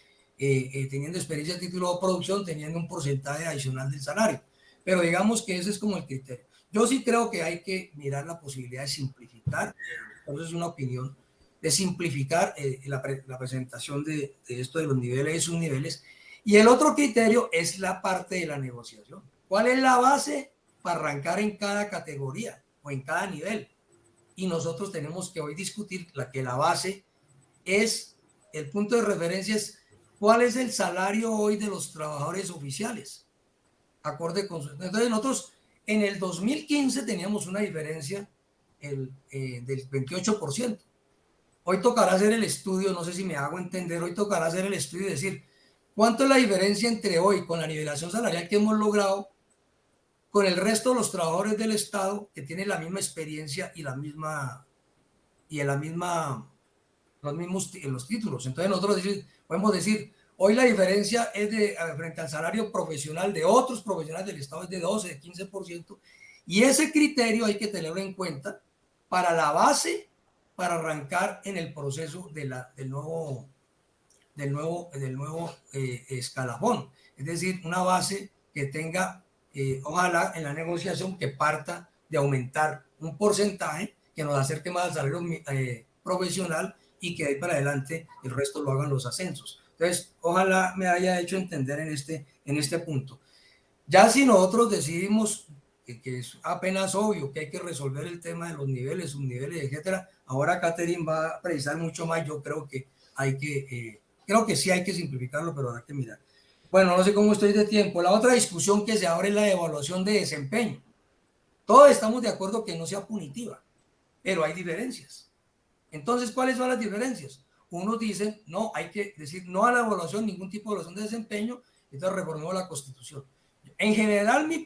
teniendo experiencia, título o producción, teniendo un porcentaje adicional del salario. Pero digamos que ese es como el criterio. Yo sí creo que hay que mirar la posibilidad de simplificar, entonces es una opinión, de simplificar la presentación de esto de los niveles y subniveles. Y el otro criterio es la parte de la negociación. ¿Cuál es la base para arrancar en cada categoría o en cada nivel? Y nosotros tenemos que hoy discutir la base es, el punto de referencia es cuál es el salario hoy de los trabajadores oficiales. Acorde con su... Entonces nosotros en el 2015 teníamos una diferencia del 28%. Hoy tocará hacer el estudio, no sé si me hago entender, hoy tocará hacer el estudio y decir, ¿cuánto es la diferencia entre hoy con la nivelación salarial que hemos logrado con el resto de los trabajadores del Estado que tienen la misma experiencia y los mismos los títulos. Entonces nosotros podemos decir, hoy la diferencia es frente al salario profesional de otros profesionales del Estado es de 12, de 15%, y ese criterio hay que tenerlo en cuenta para la base, para arrancar en el proceso del nuevo escalafón. Es decir, una base que tenga, ojalá en la negociación, que parta de aumentar un porcentaje que nos acerque más al salario profesional y que de ahí para adelante el resto lo hagan los ascensos. Entonces, ojalá me haya hecho entender en este punto. Ya si nosotros decidimos que es apenas obvio que hay que resolver el tema de los niveles, subniveles, etcétera, ahora Catherine va a precisar mucho más. Yo creo que creo que sí hay que simplificarlo, pero habrá que mirar. Bueno, no sé cómo estoy de tiempo. La otra discusión que se abre es la evaluación de desempeño. Todos estamos de acuerdo que no sea punitiva, pero hay diferencias. Entonces, ¿cuáles son las diferencias? Unos dicen, no, hay que decir no a la evaluación, ningún tipo de evaluación de desempeño, entonces reformemos la Constitución. En general, mi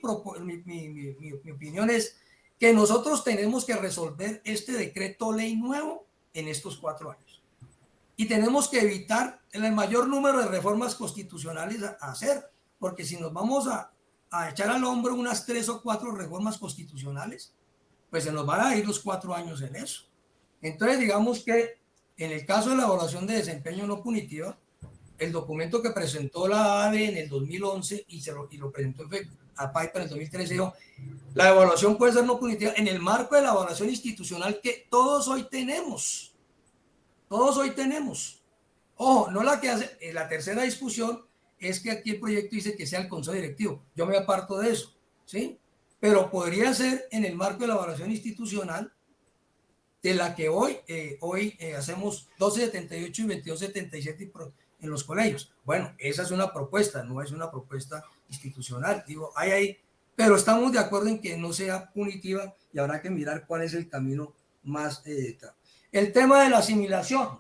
opinión es que nosotros tenemos que resolver este decreto ley nuevo en estos 4 años. Y tenemos que evitar el mayor número de reformas constitucionales a hacer, porque si nos vamos a echar al hombro unas 3 o 4 reformas constitucionales, pues se nos van a ir los 4 años en eso. Entonces, digamos que en el caso de la evaluación de desempeño no punitiva, el documento que presentó la ADE en el 2011 y lo presentó a PAIPA en el 2013, dijo, la evaluación puede ser no punitiva en el marco de la evaluación institucional que todos hoy tenemos. Todos hoy tenemos. Ojo, no la que hace, la tercera discusión es que aquí el proyecto dice que sea el consejo directivo. Yo me aparto de eso, ¿sí? Pero podría ser en el marco de la evaluación institucional de la que hoy hacemos 1278 y 2277 en los colegios. Bueno, esa es una propuesta, no es una propuesta institucional. Digo, pero estamos de acuerdo en que no sea punitiva y habrá que mirar cuál es el camino más el tema de la asimilación.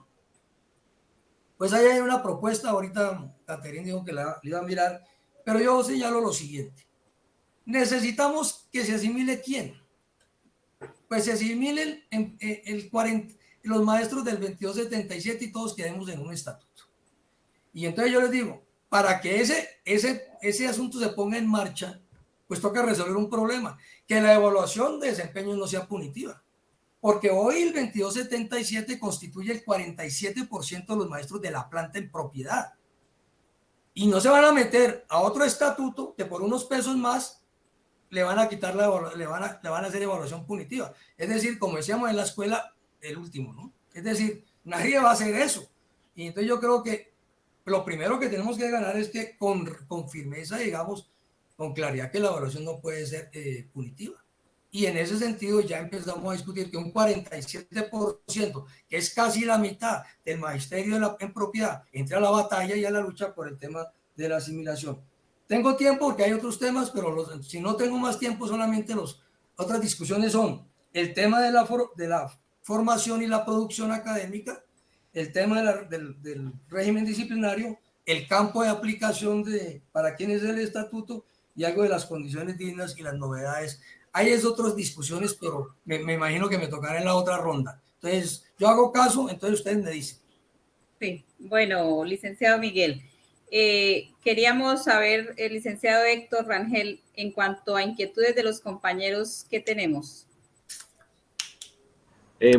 Pues ahí hay una propuesta, ahorita Catherine dijo que la iba a mirar, pero yo señalo lo siguiente. Necesitamos que se asimile ¿quién? Pues se asimilen los maestros del 2277 y todos quedemos en un estatuto. Y entonces yo les digo, para que ese asunto se ponga en marcha, pues toca resolver un problema, que la evaluación de desempeño no sea punitiva. Porque hoy el 2277 constituye el 47% de los maestros de la planta en propiedad. Y no se van a meter a otro estatuto que por unos pesos más le van a quitar le van a hacer evaluación punitiva. Es decir, como decíamos en la escuela, el último, ¿no? Es decir, nadie va a hacer eso. Y entonces yo creo que lo primero que tenemos que ganar es que con firmeza, digamos, con claridad, que la evaluación no puede ser punitiva. Y en ese sentido ya empezamos a discutir que un 47%, que es casi la mitad del magisterio en propiedad, entre a la batalla y a la lucha por el tema de la asimilación. Tengo tiempo porque hay otros temas, pero si no tengo más tiempo, solamente otras discusiones son el tema de la formación y la producción académica, el tema del régimen disciplinario, el campo de aplicación para quién es el estatuto y algo de las condiciones dignas y las novedades. Hay otras discusiones, pero me imagino que me tocará en la otra ronda. Entonces, yo hago caso, entonces ustedes me dicen. Sí, bueno, licenciado Miguel, queríamos saber, licenciado Héctor Rangel, en cuanto a inquietudes de los compañeros que tenemos.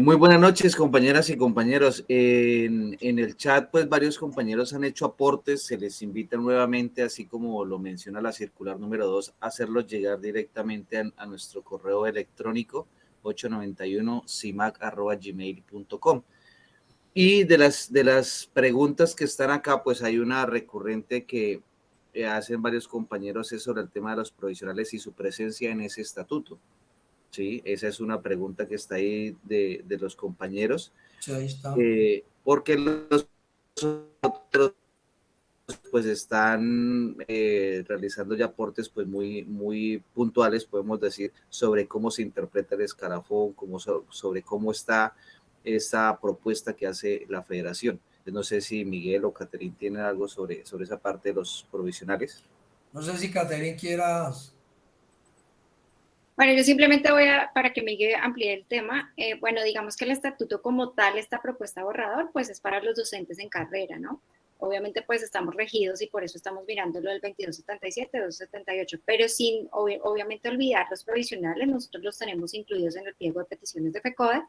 Muy buenas noches, compañeras y compañeros. En el chat, pues varios compañeros han hecho aportes. Se les invita nuevamente, así como lo menciona la circular número 2, a hacerlos llegar directamente a nuestro correo electrónico 891cimac@gmail.com. Y de las preguntas que están acá, pues hay una recurrente que hacen varios compañeros, es sobre el tema de los provisionales y su presencia en ese estatuto. Sí, esa es una pregunta que está ahí de los compañeros. Sí, ahí está. Porque los otros pues están realizando ya aportes pues muy puntuales, podemos decir, sobre cómo se interpreta el escalafón, sobre cómo está esa propuesta que hace la federación. No sé si Miguel o Catherine tienen algo sobre esa parte de los provisionales. No sé si Catherine quiera Bueno, yo simplemente para que Miguel amplíe el tema, bueno, digamos que el estatuto como tal, esta propuesta de borrador, pues es para los docentes en carrera, ¿no? Obviamente, pues estamos regidos y por eso estamos mirando lo del 2277, 278, pero sin obviamente olvidar los provisionales, nosotros los tenemos incluidos en el pliego de peticiones de FECODE,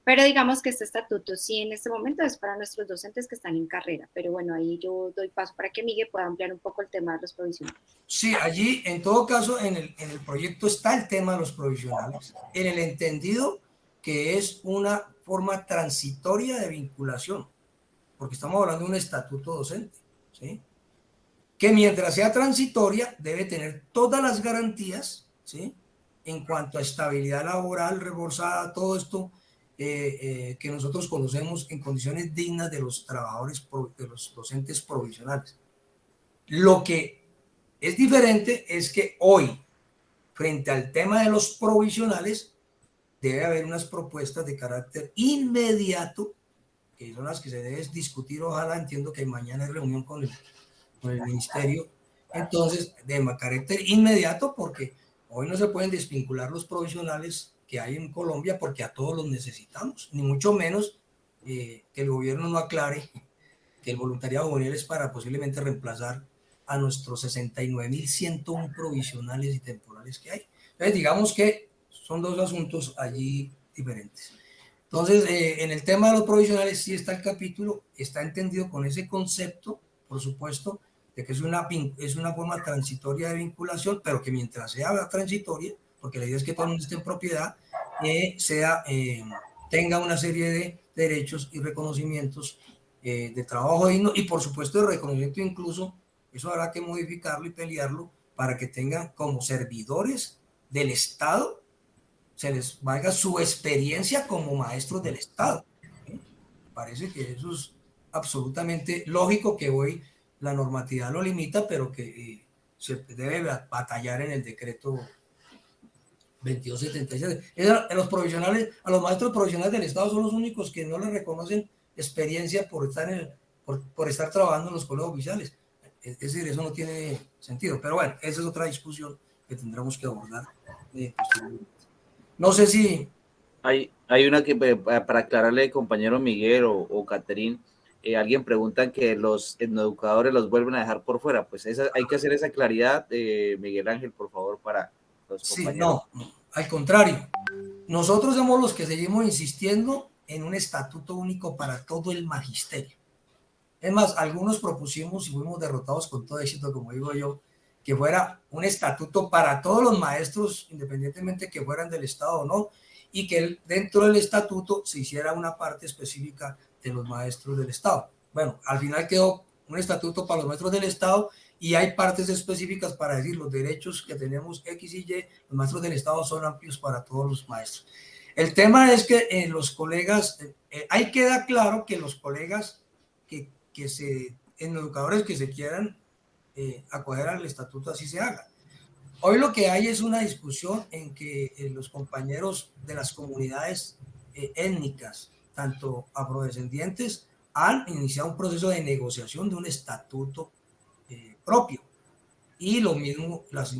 pero digamos que este estatuto sí en este momento es para nuestros docentes que están en carrera, pero bueno, ahí yo doy paso para que Miguel pueda ampliar un poco el tema de los provisionales. Sí, allí en todo caso en el proyecto está el tema de los provisionales, en el entendido que es una forma transitoria de vinculación, porque estamos hablando de un estatuto docente, ¿sí? Que mientras sea transitoria debe tener todas las garantías, ¿sí? En cuanto a estabilidad laboral, reforzada, todo esto que nosotros conocemos en condiciones dignas de los trabajadores, de los docentes provisionales. Lo que es diferente es que hoy, frente al tema de los provisionales, debe haber unas propuestas de carácter inmediato, que son las que se deben discutir, ojalá, entiendo que mañana hay reunión con el ministerio, entonces, de carácter inmediato, porque hoy no se pueden desvincular los provisionales que hay en Colombia, porque a todos los necesitamos, ni mucho menos que el gobierno no aclare que el voluntariado juvenil es para posiblemente reemplazar a nuestros 69.101 provisionales y temporales que hay. Entonces, digamos que son dos asuntos allí diferentes. Entonces, en el tema de los provisionales sí está el capítulo, está entendido con ese concepto, por supuesto, de que es una forma transitoria de vinculación, pero que mientras sea transitoria, porque la idea es que todo el mundo esté en propiedad, tenga una serie de derechos y reconocimientos de trabajo digno y por supuesto de reconocimiento incluso, eso habrá que modificarlo y pelearlo para que tengan como servidores del Estado, se les valga su experiencia como maestros del Estado. Parece que eso es absolutamente lógico, que hoy la normatividad lo limita, pero que se debe batallar en el decreto 2277. A los provisionales, a los maestros provisionales del Estado son los únicos que no les reconocen experiencia por estar trabajando en los colegios oficiales. Es decir, eso no tiene sentido. Pero bueno, esa es otra discusión que tendremos que abordar. No sé si... Hay una que, para aclararle, compañero Miguel o Caterín, alguien pregunta que los etnoeducadores los vuelven a dejar por fuera. Pues hay que hacer esa claridad, Miguel Ángel, por favor, para los compañeros. Sí, no, al contrario. Nosotros somos los que seguimos insistiendo en un estatuto único para todo el magisterio. Es más, algunos propusimos y fuimos derrotados con todo éxito, como digo yo, que fuera un estatuto para todos los maestros, independientemente que fueran del Estado o no, y que dentro del estatuto se hiciera una parte específica de los maestros del Estado. Bueno, al final quedó un estatuto para los maestros del Estado y hay partes específicas para decir los derechos que tenemos X y Y, los maestros del Estado son amplios para todos los maestros. El tema es que los colegas, ahí queda claro que los colegas en educadores que se quieran acoger al estatuto así se haga. Hoy lo que hay es una discusión en que los compañeros de las comunidades étnicas, tanto afrodescendientes, han iniciado un proceso de negociación de un estatuto propio, y lo mismo las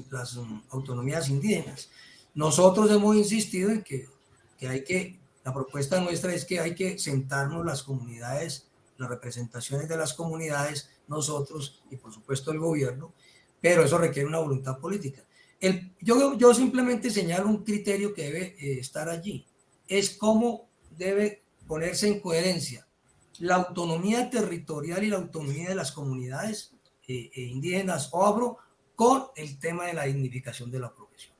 autonomías indígenas. Nosotros hemos insistido en que la propuesta nuestra es que hay que sentarnos las comunidades, las representaciones de las comunidades, nosotros y por supuesto el gobierno, pero eso requiere una voluntad política. Yo simplemente señalo un criterio que debe estar allí, es cómo debe ponerse en coherencia la autonomía territorial y la autonomía de las comunidades indígenas o afro con el tema de la dignificación de la profesión.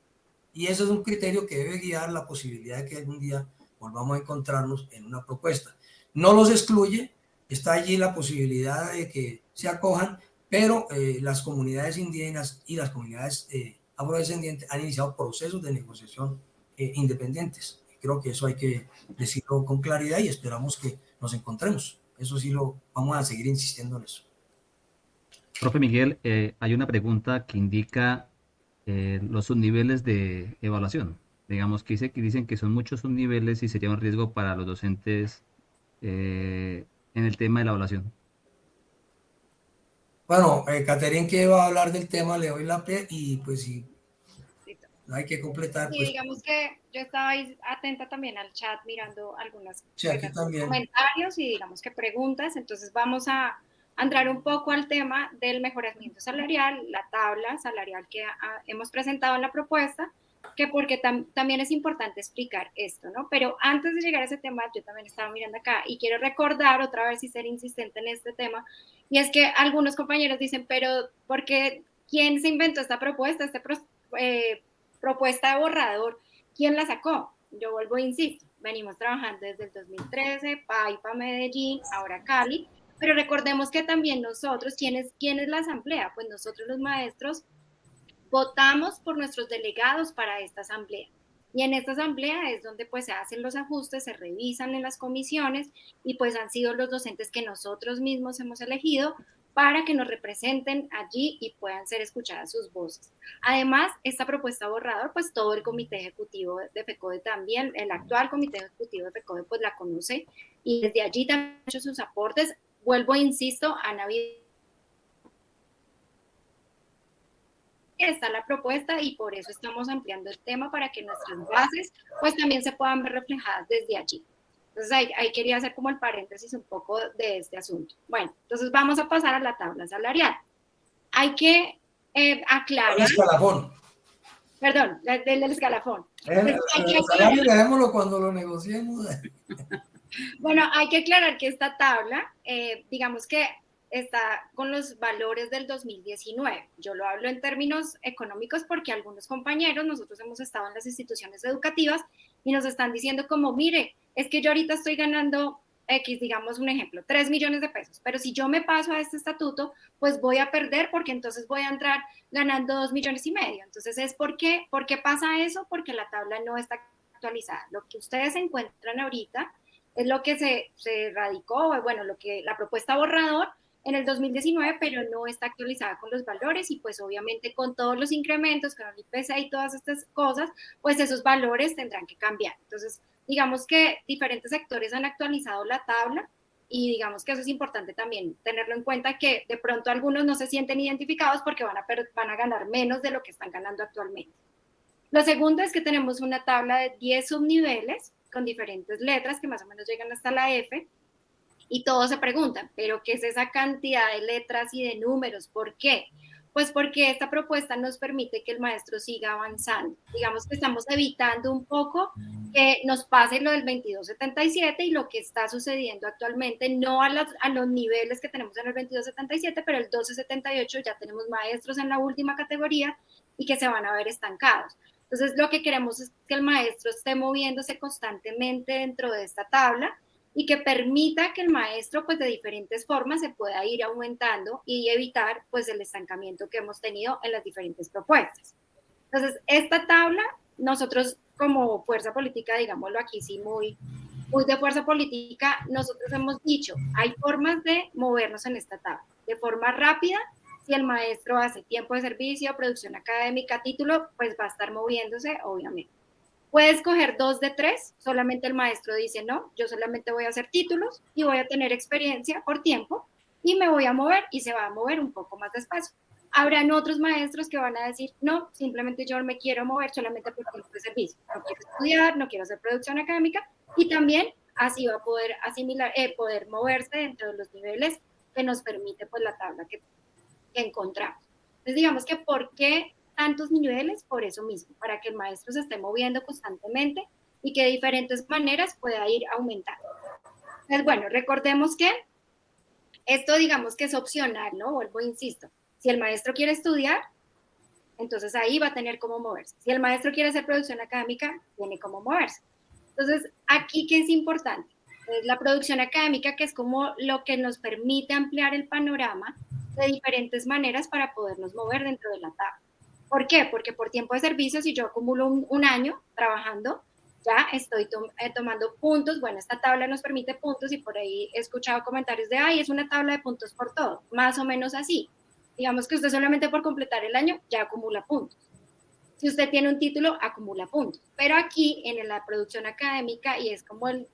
Y ese es un criterio que debe guiar la posibilidad de que algún día volvamos a encontrarnos en una propuesta. No los excluye, está allí la posibilidad de que se acojan, pero las comunidades indígenas y las comunidades afrodescendientes han iniciado procesos de negociación independientes. Creo que eso hay que decirlo con claridad y esperamos que nos encontremos. Eso sí lo vamos a seguir insistiendo en eso. Profe Miguel, hay una pregunta que indica los subniveles de evaluación. Digamos que dicen que son muchos subniveles y sería un riesgo para los docentes en el tema de la evaluación. Bueno, Caterín, que va a hablar del tema, le doy la P y pues sí, No hay que completar. Sí, Pues, digamos que yo estaba ahí atenta también al chat mirando algunos sí, aquí también. comentarios y digamos que preguntas, entonces vamos a entrar un poco al tema del mejoramiento salarial, la tabla salarial que hemos presentado en la propuesta, que porque también es importante explicar esto, ¿no? Pero antes de llegar a ese tema, yo también estaba mirando acá y quiero recordar otra vez y ser insistente en este tema, y es que algunos compañeros dicen, pero ¿por qué? ¿Quién se inventó esta propuesta? Propuesta de borrador, ¿quién la sacó? Yo vuelvo e insisto, venimos trabajando desde el 2013, Paipa, Medellín, ahora Cali, pero recordemos que también nosotros, ¿quién es la asamblea? Pues nosotros los maestros votamos por nuestros delegados para esta asamblea. Y en esta asamblea es donde pues se hacen los ajustes, se revisan en las comisiones y pues han sido los docentes que nosotros mismos hemos elegido para que nos representen allí y puedan ser escuchadas sus voces. Además, esta propuesta borrador, pues todo el comité ejecutivo de FECODE también, el actual comité ejecutivo de FECODE pues la conoce y desde allí también han hecho sus aportes. Vuelvo e insisto, han habido está la propuesta y por eso estamos ampliando el tema para que nuestras bases pues también se puedan ver reflejadas desde allí. Entonces ahí quería hacer como el paréntesis un poco de este asunto. Bueno, entonces vamos a pasar a la tabla salarial. Hay que aclarar... El escalafón. Perdón, del escalafón. El salario dejémoslo cuando lo negociemos. Bueno, hay que aclarar que esta tabla, digamos que está con los valores del 2019. Yo lo hablo en términos económicos porque algunos compañeros, nosotros hemos estado en las instituciones educativas y nos están diciendo como, mire, es que yo ahorita estoy ganando X, digamos un ejemplo, 3 millones de pesos, pero si yo me paso a este estatuto, pues voy a perder porque entonces voy a entrar ganando 2,5 millones. Entonces, ¿por qué pasa eso? Porque la tabla no está actualizada. Lo que ustedes encuentran ahorita es lo que se radicó, bueno, lo que la propuesta borrador en el 2019, pero no está actualizada con los valores y pues obviamente con todos los incrementos, con el IPC y todas estas cosas, pues esos valores tendrán que cambiar. Entonces, digamos que diferentes sectores han actualizado la tabla y digamos que eso es importante también tenerlo en cuenta que de pronto algunos no se sienten identificados porque van a ganar menos de lo que están ganando actualmente. Lo segundo es que tenemos una tabla de 10 subniveles con diferentes letras que más o menos llegan hasta la F. Y todos se preguntan, ¿pero qué es esa cantidad de letras y de números? ¿Por qué? Pues porque esta propuesta nos permite que el maestro siga avanzando. Digamos que estamos evitando un poco que nos pase lo del 2277 y lo que está sucediendo actualmente, no a los niveles que tenemos en el 2277, pero el 1278 ya tenemos maestros en la última categoría y que se van a ver estancados. Entonces, lo que queremos es que el maestro esté moviéndose constantemente dentro de esta tabla y que permita que el maestro pues de diferentes formas se pueda ir aumentando y evitar pues el estancamiento que hemos tenido en las diferentes propuestas. Entonces, esta tabla, nosotros como fuerza política, digámoslo aquí sí muy de fuerza política, nosotros hemos dicho, hay formas de movernos en esta tabla, de forma rápida, si el maestro hace tiempo de servicio, producción académica, título, pues va a estar moviéndose, obviamente. Puedes coger 2 de 3, solamente el maestro dice, no, yo solamente voy a hacer títulos y voy a tener experiencia por tiempo y me voy a mover y se va a mover un poco más despacio. Habrán otros maestros que van a decir, no, simplemente yo me quiero mover solamente por tiempo de servicio, no quiero estudiar, no quiero hacer producción académica y también así va a poder poder moverse dentro de los niveles que nos permite pues la tabla que encontramos. Entonces digamos que ¿por qué tantos niveles? Por eso mismo, para que el maestro se esté moviendo constantemente y que de diferentes maneras pueda ir aumentando. Entonces, bueno, recordemos que esto digamos que es opcional, ¿no? Vuelvo e insisto, si el maestro quiere estudiar, entonces ahí va a tener cómo moverse. Si el maestro quiere hacer producción académica, tiene cómo moverse. Entonces, aquí, ¿qué es importante? Pues la producción académica, que es como lo que nos permite ampliar el panorama de diferentes maneras para podernos mover dentro de la tabla. ¿Por qué? Porque por tiempo de servicio, si yo acumulo un año trabajando, ya estoy tomando puntos. Bueno, esta tabla nos permite puntos y por ahí he escuchado comentarios de, ay, es una tabla de puntos por todo. Más o menos así. Digamos que usted solamente por completar el año ya acumula puntos. Si usted tiene un título, acumula puntos. Pero aquí en la producción académica, y es como el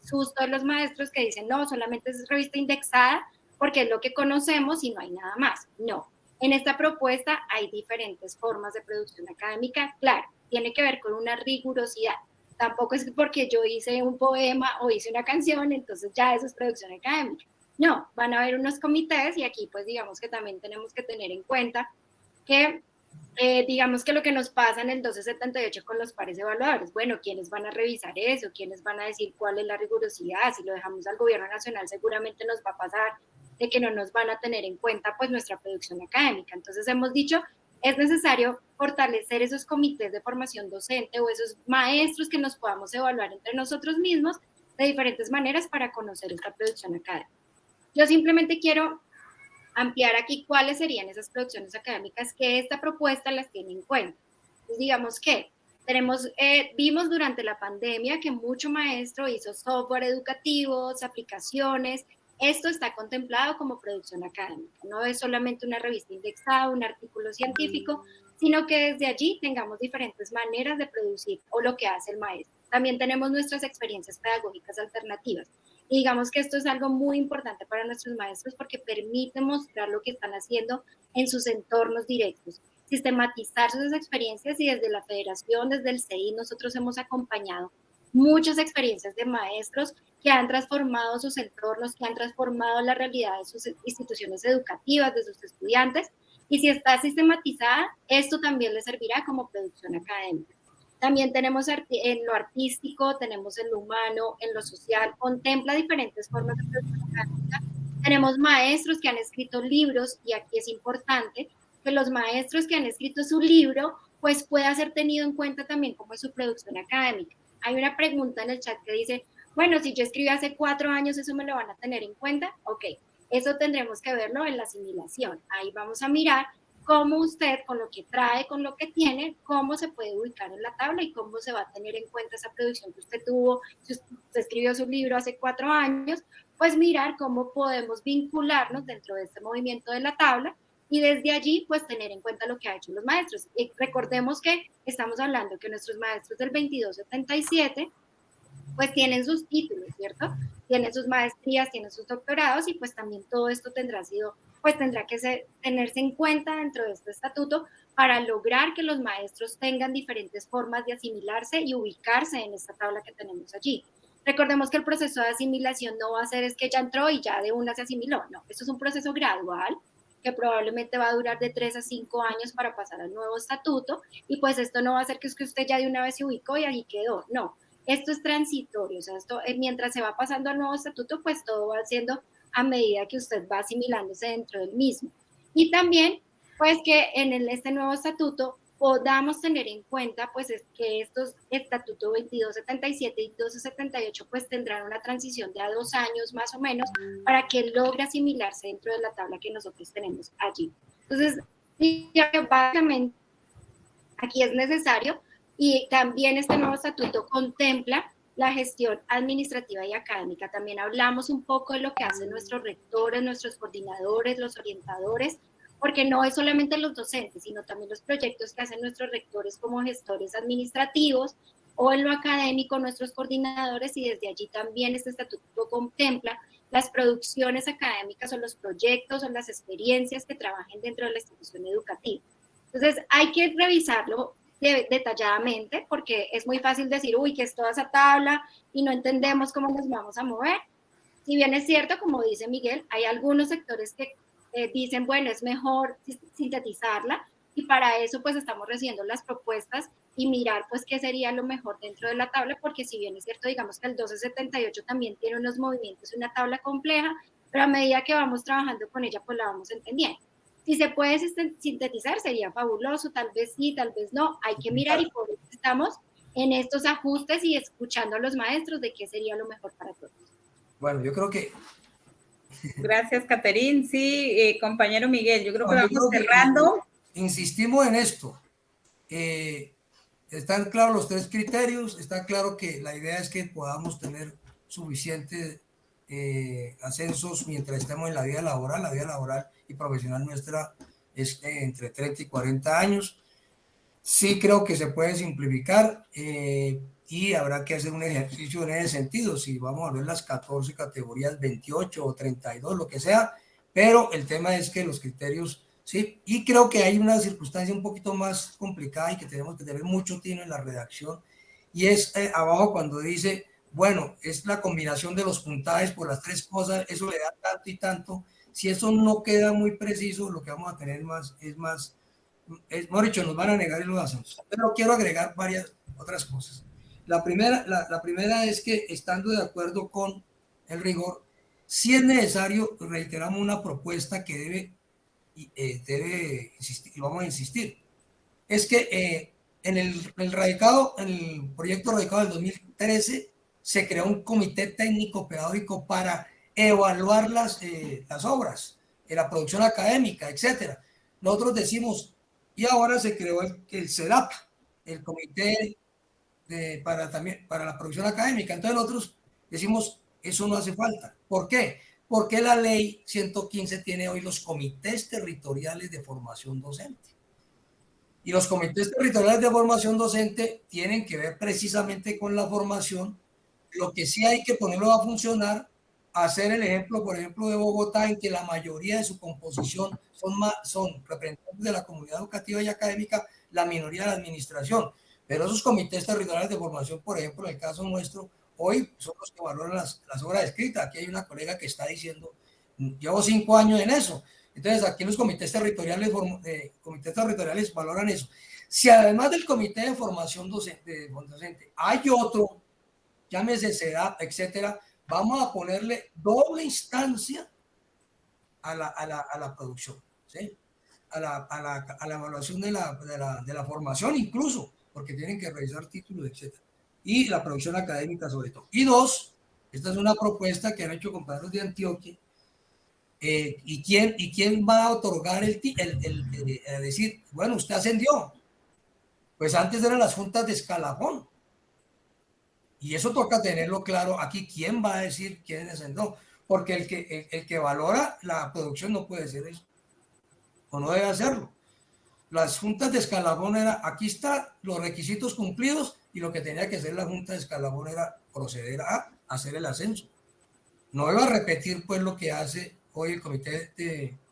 susto de los maestros que dicen, no, solamente es revista indexada porque es lo que conocemos y no hay nada más. No. En esta propuesta hay diferentes formas de producción académica, claro. tiene que ver con una rigurosidad. Tampoco es porque yo hice un poema o hice una canción, entonces ya eso es producción académica. No, van a haber unos comités y aquí pues digamos que también tenemos que tener en cuenta que digamos que lo que nos pasa en el 1278 con los pares evaluadores, bueno, ¿quiénes van a revisar eso? ¿Quiénes van a decir cuál es la rigurosidad? Si lo dejamos al gobierno nacional seguramente nos va a pasar de que no nos van a tener en cuenta pues nuestra producción académica. Entonces hemos dicho, es necesario fortalecer esos comités de formación docente o esos maestros que nos podamos evaluar entre nosotros mismos de diferentes maneras para conocer esta producción académica. Yo simplemente quiero ampliar aquí cuáles serían esas producciones académicas que esta propuesta las tiene en cuenta. Entonces, digamos que vimos durante la pandemia que mucho maestro hizo software educativos, aplicaciones. Esto está contemplado como producción académica. No es solamente una revista indexada, un artículo científico, sino que desde allí tengamos diferentes maneras de producir o lo que hace el maestro. También tenemos nuestras experiencias pedagógicas alternativas. Y digamos que esto es algo muy importante para nuestros maestros porque permite mostrar lo que están haciendo en sus entornos directos, sistematizar sus experiencias y desde la federación, desde el CEI, nosotros hemos acompañado muchas experiencias de maestros que han transformado sus entornos, que han transformado la realidad de sus instituciones educativas, de sus estudiantes, y si está sistematizada, esto también les servirá como producción académica. También tenemos en lo artístico, tenemos en lo humano, en lo social, contempla diferentes formas de producción académica. Tenemos maestros que han escrito libros y aquí es importante que los maestros que han escrito su libro pues pueda ser tenido en cuenta también como es su producción académica. Hay una pregunta en el chat que dice, bueno, si yo escribí hace 4 años, ¿eso me lo van a tener en cuenta? Ok, eso tendremos que verlo en la asimilación. Ahí vamos a mirar cómo usted, con lo que trae, con lo que tiene, cómo se puede ubicar en la tabla y cómo se va a tener en cuenta esa producción que usted tuvo, si usted escribió su libro hace 4 años, pues mirar cómo podemos vincularnos dentro de este movimiento de la tabla y desde allí, pues tener en cuenta lo que han hecho los maestros. Y recordemos que estamos hablando que nuestros maestros del 2277, pues tienen sus títulos, ¿cierto? Tienen sus maestrías, tienen sus doctorados y pues también todo esto tendrá que tenerse en cuenta dentro de este estatuto para lograr que los maestros tengan diferentes formas de asimilarse y ubicarse en esta tabla que tenemos allí. Recordemos que el proceso de asimilación no va a ser es que ya entró y ya de una se asimiló, no, esto es un proceso gradual que probablemente va a durar de 3 a 5 años para pasar al nuevo estatuto y pues esto no va a ser que es que usted ya de una vez se ubicó y ahí quedó, no. Esto es transitorio, o sea, esto mientras se va pasando al nuevo estatuto, pues todo va siendo a medida que usted va asimilándose dentro del mismo. Y también, pues que en este nuevo estatuto podamos tener en cuenta, pues es que estos estatutos 2277 y 1278, pues tendrán una transición de a 2 años más o menos para que logre asimilarse dentro de la tabla que nosotros tenemos allí. Entonces, básicamente, aquí es necesario. Y también este nuevo estatuto contempla la gestión administrativa y académica. También hablamos un poco de lo que hacen nuestros rectores, nuestros coordinadores, los orientadores, porque no es solamente los docentes, sino también los proyectos que hacen nuestros rectores como gestores administrativos o en lo académico nuestros coordinadores y desde allí también este estatuto contempla las producciones académicas o los proyectos o las experiencias que trabajen dentro de la institución educativa. Entonces hay que revisarlo detalladamente, porque es muy fácil decir, uy, que es toda esa tabla y no entendemos cómo nos vamos a mover. Si bien es cierto, como dice Miguel, hay algunos sectores que dicen, bueno, es mejor sintetizarla y para eso pues estamos recibiendo las propuestas y mirar pues qué sería lo mejor dentro de la tabla, porque si bien es cierto, digamos que el 1278 también tiene unos movimientos, una tabla compleja, pero a medida que vamos trabajando con ella pues la vamos entendiendo. Si se puede sintetizar sería fabuloso, tal vez sí, tal vez no, hay que mirar y por eso estamos en estos ajustes y escuchando a los maestros de qué sería lo mejor para todos. Bueno, yo creo que... Gracias, Caterín. Sí, compañero Miguel, yo creo que vamos cerrando. Insistimos en esto. Están claros los 3 criterios, está claro que la idea es que podamos tener suficientes ascensos mientras estemos en la vida laboral y profesional nuestra es entre 30 y 40 años. Sí creo que se puede simplificar y habrá que hacer un ejercicio en ese sentido, si vamos a ver las 14 categorías, 28 o 32, lo que sea, pero el tema es que los criterios ¿sí? Y creo que hay una circunstancia un poquito más complicada y que tenemos que tener mucho tino en la redacción, y es abajo cuando dice, bueno, es la combinación de los puntajes por las tres cosas, eso le da tanto y tanto. Si eso no queda muy preciso, lo que vamos a tener mejor dicho, nos van a negar y lo hacemos. Pero quiero agregar varias otras cosas. La primera es que, estando de acuerdo con el rigor, si es necesario, reiteramos una propuesta que debe insistir, y vamos a insistir, es que en el proyecto radicado del 2013 se creó un comité técnico pedagógico para evaluar las obras, la producción académica, etcétera. Nosotros decimos, y ahora se creó el CEDAP, el comité para la producción académica. Entonces nosotros decimos, eso no hace falta. ¿Por qué? Porque la ley 115 tiene hoy los comités territoriales de formación docente. Y los comités territoriales de formación docente tienen que ver precisamente con la formación. Lo que sí hay que ponerlo a funcionar, hacer el ejemplo, por ejemplo, de Bogotá, en que la mayoría de su composición son representantes de la comunidad educativa y académica, la minoría de la administración. Pero esos comités territoriales de formación, por ejemplo, en el caso nuestro, hoy son los que valoran las obras escritas. Aquí hay una colega que está diciendo, llevo 5 años en eso. Entonces, aquí los comités territoriales valoran eso. Si además del comité de formación docente hay otro, llámese CEDAP, etcétera, vamos a ponerle doble instancia a la producción, ¿sí? a la evaluación de la formación incluso, porque tienen que revisar títulos, etcétera, y la producción académica sobre todo. Y dos, esta es una propuesta que han hecho compañeros de Antioquia, ¿y quién va a otorgar decir, bueno, usted ascendió? Pues antes eran las juntas de escalafón, y eso toca tenerlo claro aquí, quién va a decir quién ascendió, porque el que valora la producción no puede ser eso, o no debe hacerlo. Las juntas de escalafón era, aquí están los requisitos cumplidos, y lo que tenía que hacer la junta de escalafón era proceder a hacer el ascenso. No iba a repetir pues lo que hace hoy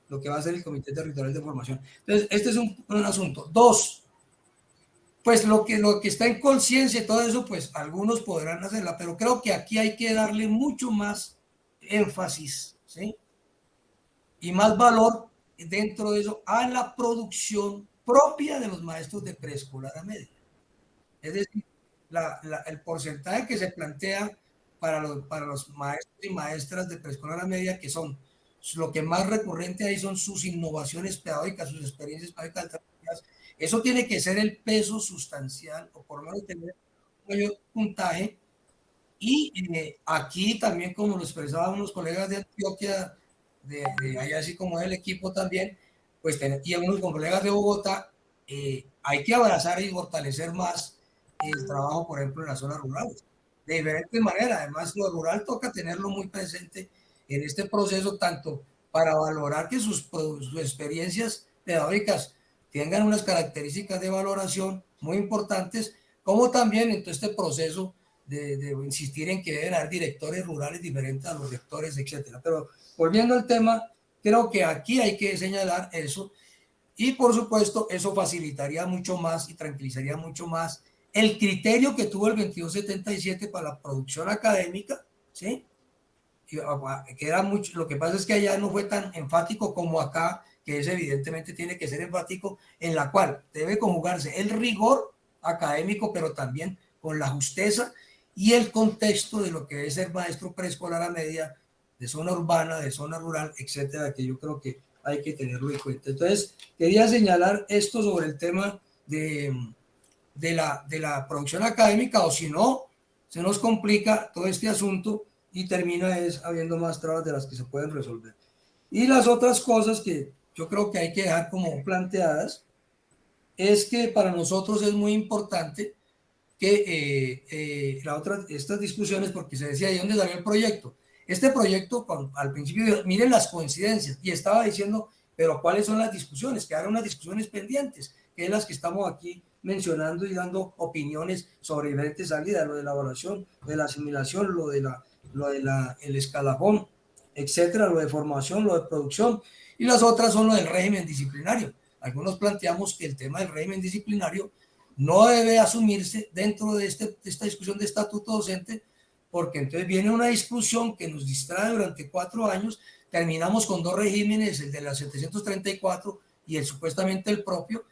lo que va a hacer el Comité Territorial de Formación. Entonces, este es un asunto. Dos, pues lo que está en conciencia y todo eso, pues algunos podrán hacerla, pero creo que aquí hay que darle mucho más énfasis, ¿sí? Y más valor dentro de eso a la producción propia de los maestros de preescolar a media. Es decir, el porcentaje que se plantea para los maestros y maestras de preescolar a media, que son lo que más recurrente ahí son sus innovaciones pedagógicas, sus experiencias pedagógicas alternativas. Eso tiene que ser el peso sustancial, o por lo menos tener un mayor puntaje. Y aquí también, como lo expresaban unos colegas de Antioquia, de allá así como del equipo también, pues y algunos colegas de Bogotá, hay que abrazar y fortalecer más el trabajo, por ejemplo, en las zonas rurales, de diferentes maneras. Además, lo rural toca tenerlo muy presente en este proceso, tanto para valorar que sus experiencias pedagógicas tengan unas características de valoración muy importantes, como también en todo este proceso de insistir en que deben haber directores rurales diferentes a los rectores, etcétera. Pero volviendo al tema, creo que aquí hay que señalar eso, y por supuesto eso facilitaría mucho más y tranquilizaría mucho más el criterio que tuvo el 2277 para la producción académica, ¿sí? Que era mucho, lo que pasa es que allá no fue tan enfático como acá, que es evidentemente tiene que ser enfático, en la cual debe conjugarse el rigor académico, pero también con la justeza y el contexto de lo que es ser maestro preescolar a media, de zona urbana, de zona rural, etcétera, que yo creo que hay que tenerlo en cuenta. Entonces, quería señalar esto sobre el tema de la producción académica, o si no, se nos complica todo este asunto y termina habiendo más trabas de las que se pueden resolver. Y las otras cosas que yo creo que hay que dejar como planteadas es que para nosotros es muy importante que estas discusiones, porque se decía, ¿de dónde salió el proyecto? Este proyecto, al principio, miren las coincidencias, y estaba diciendo, pero ¿cuáles son las discusiones? Quedaron unas discusiones pendientes, que es las que estamos aquí mencionando y dando opiniones sobre diferentes salidas, lo de la evaluación, lo de la asimilación, el escalafón, etcétera, lo de formación, lo de producción, y las otras son lo del régimen disciplinario. Algunos planteamos que el tema del régimen disciplinario no debe asumirse dentro de esta discusión de estatuto docente, porque entonces viene una discusión que nos distrae durante 4 años, terminamos con 2 regímenes, el de la 734 y el supuestamente el propio.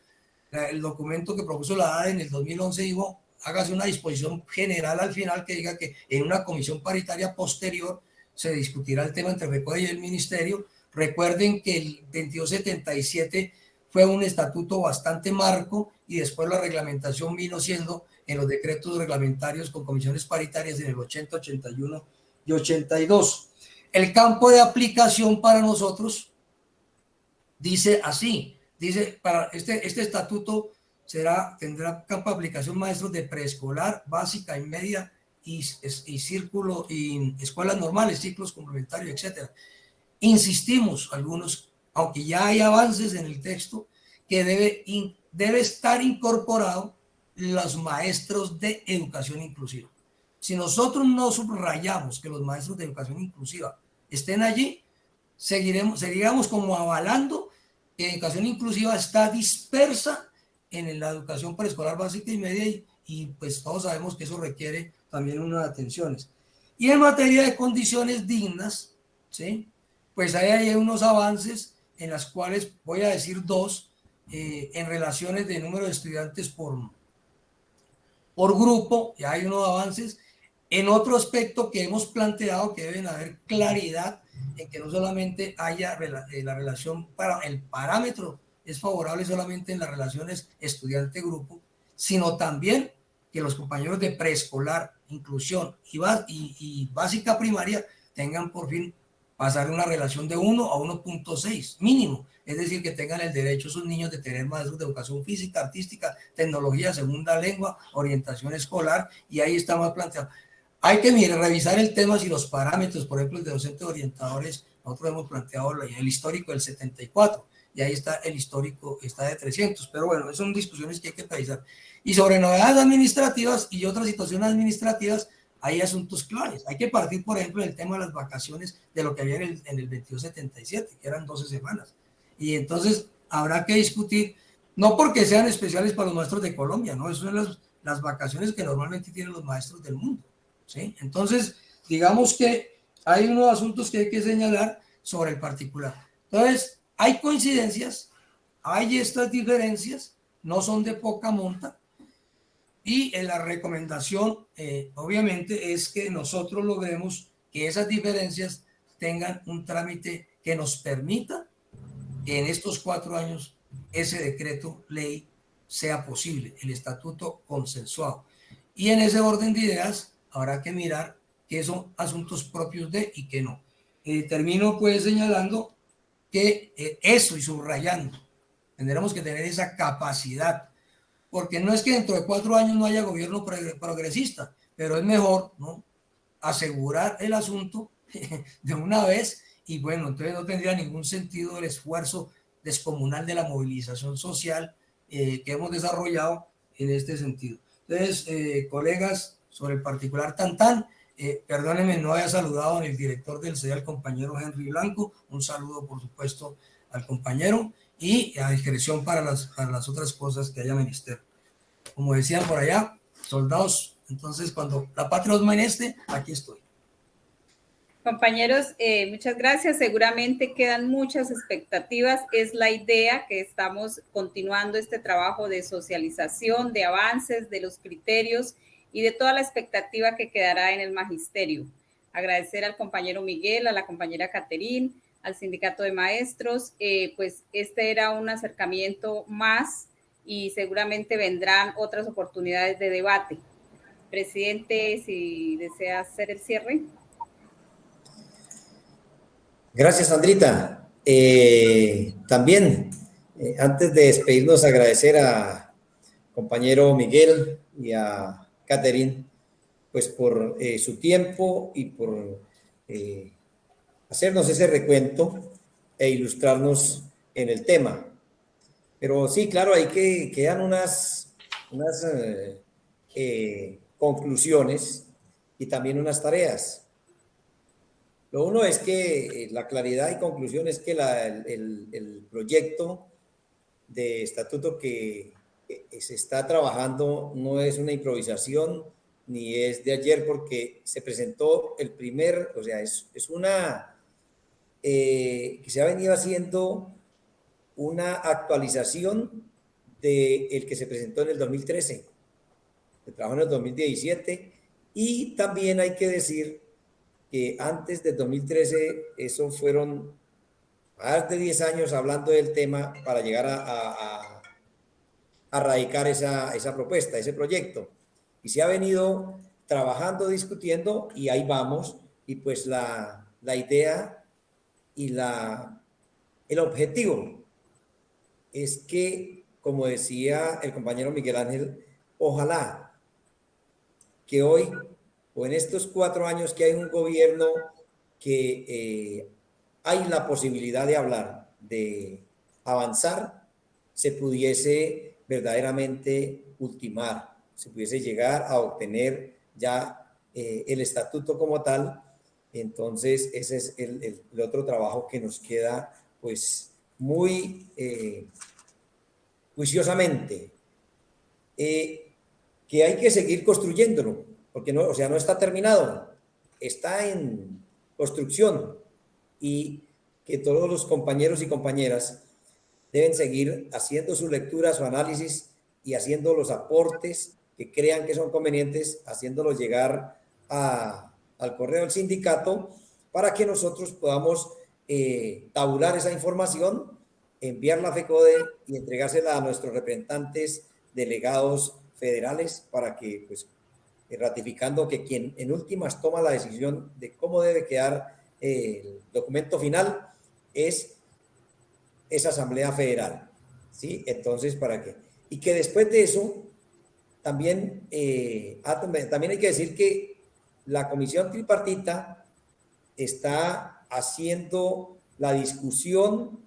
El documento que propuso la ADE en el 2011 dijo, hágase una disposición general al final que diga que en una comisión paritaria posterior se discutirá el tema entre FECODE y el ministerio. Recuerden que el 2277 fue un estatuto bastante marco y después la reglamentación vino siendo en los decretos reglamentarios con comisiones paritarias en el 80, 81 y 82. El campo de aplicación para nosotros dice así, dice, para este estatuto tendrá campo de aplicación maestros de preescolar, básica y media y círculo y escuelas normales, ciclos complementarios, etcétera. Insistimos algunos, aunque ya hay avances en el texto, que debe estar incorporado los maestros de educación inclusiva. Si nosotros no subrayamos que los maestros de educación inclusiva estén allí, seguiremos como avalando que educación inclusiva está dispersa en la educación preescolar básica y media y pues todos sabemos que eso requiere también unas atenciones. Y en materia de condiciones dignas, ¿sí? Pues hay unos avances en las cuales voy a decir 2 en relaciones de número de estudiantes por grupo, ya hay unos avances. En otro aspecto que hemos planteado que deben haber claridad en que no solamente haya la relación para el parámetro es favorable solamente en las relaciones estudiante-grupo, sino también que los compañeros de preescolar, inclusión y básica primaria tengan por fin pasar una relación de 1 a 1.6 mínimo, es decir, que tengan el derecho esos niños de tener maestros de educación física, artística, tecnología, segunda lengua, orientación escolar, y ahí está más planteado. Hay que revisar el tema si los parámetros, por ejemplo, el de docentes orientadores, nosotros hemos planteado el histórico del 74, y ahí está el histórico, está de 300, pero bueno, son discusiones que hay que revisar. Y sobre novedades administrativas y otras situaciones administrativas, hay asuntos claves. Hay que partir, por ejemplo, del tema de las vacaciones, de lo que había en el 2277, que eran 12 semanas. Y entonces habrá que discutir, no porque sean especiales para los maestros de Colombia, ¿no? Eso son las vacaciones que normalmente tienen los maestros del mundo, ¿sí? Entonces, digamos que hay unos asuntos que hay que señalar sobre el particular. Entonces, hay coincidencias, hay estas diferencias, no son de poca monta, y la recomendación, obviamente, es que nosotros logremos que esas diferencias tengan un trámite que nos permita que en estos 4 años ese decreto ley sea posible, el estatuto consensuado. Y en ese orden de ideas habrá que mirar qué son asuntos propios de y qué no. Termino pues señalando que eso y subrayando, tendremos que tener esa capacidad, porque no es que dentro de 4 años no haya gobierno progresista, pero es mejor, ¿no?, asegurar el asunto de una vez y bueno, entonces no tendría ningún sentido el esfuerzo descomunal de la movilización social que hemos desarrollado en este sentido. Entonces, colegas, sobre el particular Tantán, perdónenme, no había saludado al director del CEA, al compañero Henry Blanco, un saludo por supuesto al compañero y a discreción para las otras cosas que haya menester. Como decían por allá, soldados, entonces cuando la patria os meneste, aquí estoy. Compañeros, muchas gracias. Seguramente quedan muchas expectativas. Es la idea que estamos continuando este trabajo de socialización, de avances, de los criterios y de toda la expectativa que quedará en el magisterio. Agradecer al compañero Miguel, a la compañera Caterín, al sindicato de maestros. Pues este era un acercamiento más y seguramente vendrán otras oportunidades de debate. Presidente, si desea hacer el cierre. Gracias, Sandrita. También, antes de despedirnos, agradecer a compañero Miguel y a Caterín, pues por su tiempo y por hacernos ese recuento e ilustrarnos en el tema. Pero sí, claro, hay que quedan unas conclusiones y también unas tareas. Lo uno es que la claridad y conclusión es que el proyecto de estatuto que se está trabajando no es una improvisación ni es de ayer, porque se presentó el primer, o sea, es una que se ha venido haciendo una actualización del que se presentó en el 2013, se trabajó en el 2017, y también hay que decir que antes del 2013, eso fueron más de 10 años hablando del tema para llegar a radicar esa propuesta, ese proyecto. Y se ha venido trabajando, discutiendo, y ahí vamos. Y pues la idea y el objetivo es que, como decía el compañero Miguel Ángel, ojalá que hoy o en estos 4 años que hay un gobierno que hay la posibilidad de hablar, de avanzar, se pudiese verdaderamente ultimar, se pudiese llegar a obtener ya el estatuto como tal. Entonces ese es el otro trabajo que nos queda pues muy juiciosamente, que hay que seguir construyéndolo, porque no, o sea, no está terminado, está en construcción, y que todos los compañeros y compañeras deben seguir haciendo su lectura, su análisis y haciendo los aportes que crean que son convenientes, haciéndolos llegar al correo del sindicato para que nosotros podamos tabular esa información, enviarla a FECODE y entregársela a nuestros representantes delegados federales para que, pues, ratificando que quien en últimas toma la decisión de cómo debe quedar el documento final es esa Asamblea Federal, ¿sí? Entonces, ¿para qué? Y que después de eso, también hay que decir que la comisión tripartita está haciendo la discusión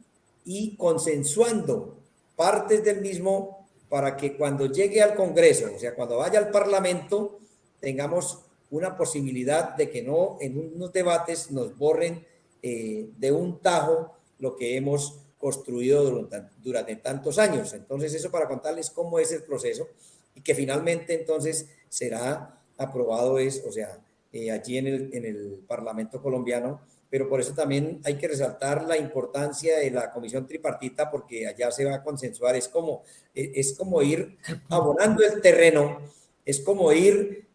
y consensuando partes del mismo para que cuando llegue al Congreso, o sea, cuando vaya al Parlamento, tengamos una posibilidad de que no en unos debates nos borren de un tajo lo que hemos construido durante tantos años. Entonces, eso para contarles cómo es el proceso y que finalmente entonces será aprobado, o sea, allí en el Parlamento colombiano. Pero por eso también hay que resaltar la importancia de la comisión tripartita, porque allá se va a consensuar, es como ir abonando el terreno, es como ir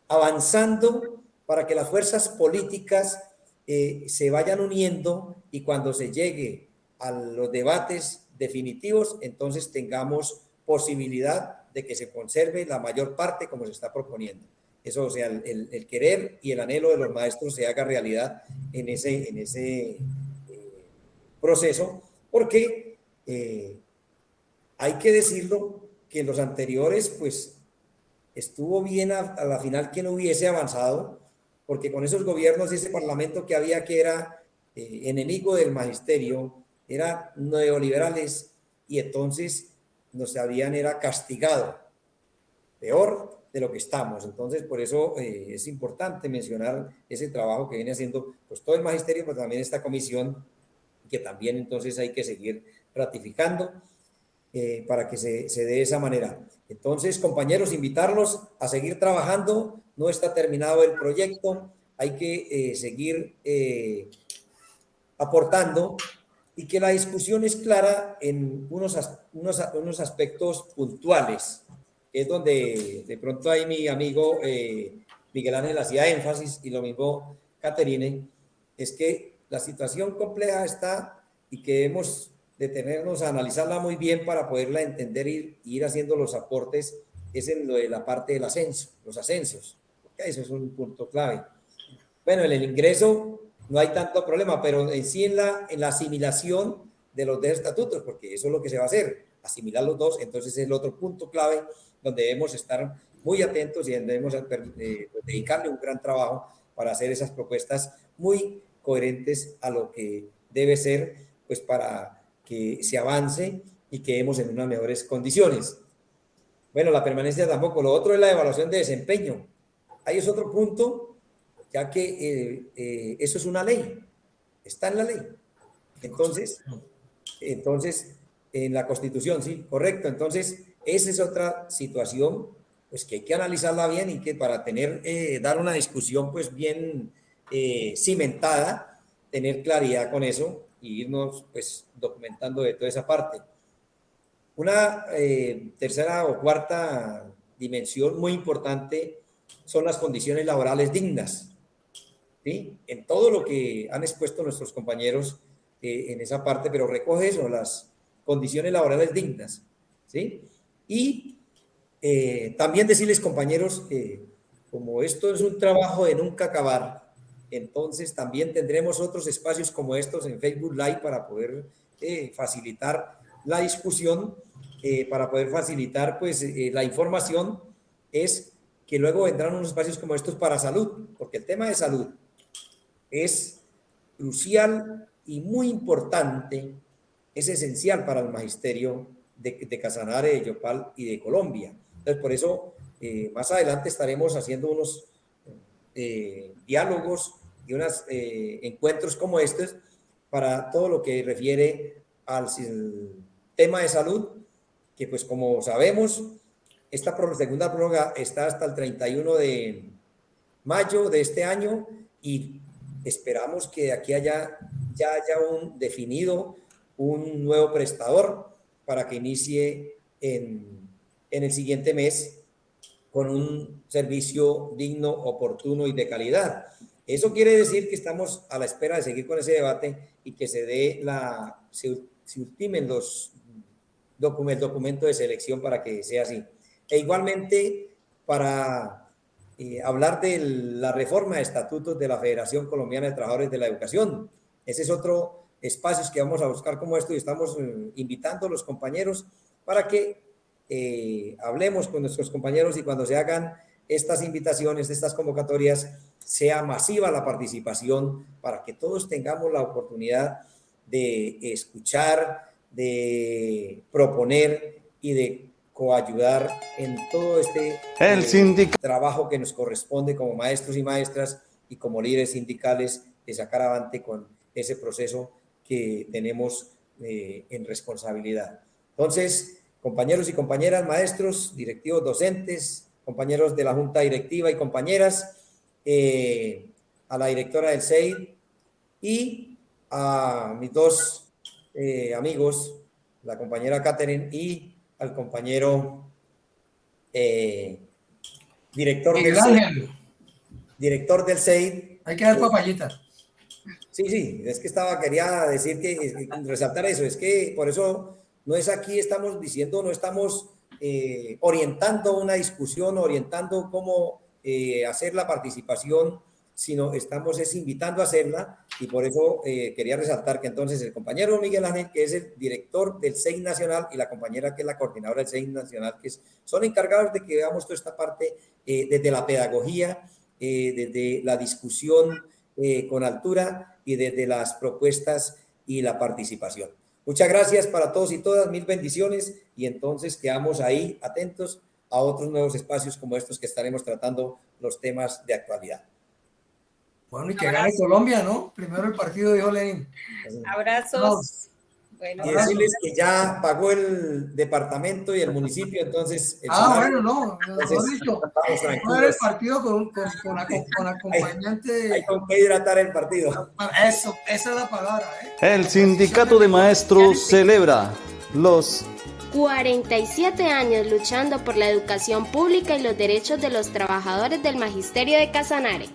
avanzando para que las fuerzas políticas se vayan uniendo, y cuando se llegue a los debates definitivos, entonces tengamos posibilidad de que se conserve la mayor parte como se está proponiendo. Eso, o sea, el querer y el anhelo de los maestros se haga realidad en ese proceso, porque hay que decirlo que en los anteriores, pues, estuvo bien a la final que no hubiese avanzado, porque con esos gobiernos y ese parlamento que había, que era enemigo del magisterio, eran neoliberales, y entonces nos habían castigado peor de lo que estamos. Entonces, por eso es importante mencionar ese trabajo que viene haciendo pues todo el magisterio, pero también esta comisión, que también entonces hay que seguir ratificando para que se dé de esa manera. Entonces, compañeros, invitarlos a seguir trabajando. No está terminado el proyecto, hay que seguir aportando, y que la discusión es clara en unos aspectos puntuales. Es donde de pronto ahí mi amigo Miguel Ángel hacía énfasis, y lo mismo Caterine, es que la situación compleja está, y que debemos detenernos a analizarla muy bien para poderla entender y ir haciendo los aportes. Es en lo de la parte del ascenso, los ascensos, porque eso es un punto clave. Bueno, en el ingreso no hay tanto problema, pero en sí en la asimilación de los dos estatutos, porque eso es lo que se va a hacer, asimilar los dos. Entonces es el otro punto clave donde debemos estar muy atentos y debemos dedicarle un gran trabajo para hacer esas propuestas muy coherentes a lo que debe ser, pues, para que se avance y quedemos en unas mejores condiciones. Bueno, la permanencia tampoco. Lo otro es la evaluación de desempeño. Ahí es otro punto ya que eso es una ley, está en la ley. Entonces, en la Constitución, sí, correcto. Entonces, esa es otra situación, pues que hay que analizarla bien y que para dar una discusión, pues bien cimentada, tener claridad con eso y irnos, pues, documentando de toda esa parte. Una tercera o cuarta dimensión muy importante son las condiciones laborales dignas, ¿sí? En todo lo que han expuesto nuestros compañeros en esa parte, pero recoge eso, las condiciones laborales dignas, ¿sí? Y también decirles, compañeros, que como esto es un trabajo de nunca acabar, entonces también tendremos otros espacios como estos en Facebook Live para poder facilitar la discusión, para poder facilitar pues la información. Es que luego vendrán unos espacios como estos para salud, porque el tema de salud es crucial y muy importante, es esencial para el magisterio de Casanare, de Yopal y de Colombia. Entonces, por eso, más adelante estaremos haciendo unos diálogos y unos encuentros como estos para todo lo que refiere al tema de salud, que pues como sabemos, esta segunda prórroga está hasta el 31 de mayo de este año y esperamos que de aquí ya haya definido un nuevo prestador para que inicie en el siguiente mes con un servicio digno, oportuno y de calidad. Eso quiere decir que estamos a la espera de seguir con ese debate y que se ultimen el documento de selección para que sea así. E igualmente, para hablar de la reforma de estatutos de la Federación Colombiana de Trabajadores de la Educación. Ese es otro espacio que vamos a buscar como esto y estamos invitando a los compañeros para que hablemos con nuestros compañeros y cuando se hagan estas invitaciones, estas convocatorias, sea masiva la participación para que todos tengamos la oportunidad de escuchar, de proponer y de coayudar en todo este trabajo que nos corresponde como maestros y maestras y como líderes sindicales de sacar adelante con ese proceso que tenemos en responsabilidad. Entonces, compañeros y compañeras, maestros, directivos, docentes, compañeros de la Junta Directiva y compañeras, a la directora del CEID y a mis dos amigos, la compañera Catherine y al compañero director del CEID. Hay que dar papayita. Sí, es que quería decir resaltar eso, es que por eso no es aquí, estamos diciendo, no estamos orientando una discusión, orientando cómo hacer la participación, sino estamos invitando a hacerla y por eso quería resaltar que entonces el compañero Miguel Ángel, que es el director del CEID Nacional y la compañera que es la coordinadora del CEID Nacional, que son encargados de que veamos toda esta parte desde la pedagogía, desde la discusión con altura y desde las propuestas y la participación. Muchas gracias para todos y todas, mil bendiciones y entonces quedamos ahí atentos a otros nuevos espacios como estos que estaremos tratando los temas de actualidad. Bueno, y que gane Colombia, ¿no? Primero el partido, dijo Lenin. Abrazos. Bueno, y decirles que ya pagó el departamento y el municipio, entonces... bueno, no dicho. No era el partido con acompañante... Hay con qué hidratar el partido. Esa es la palabra, El sindicato de maestros celebra los 47 años luchando por la educación pública y los derechos de los trabajadores del magisterio de Casanare.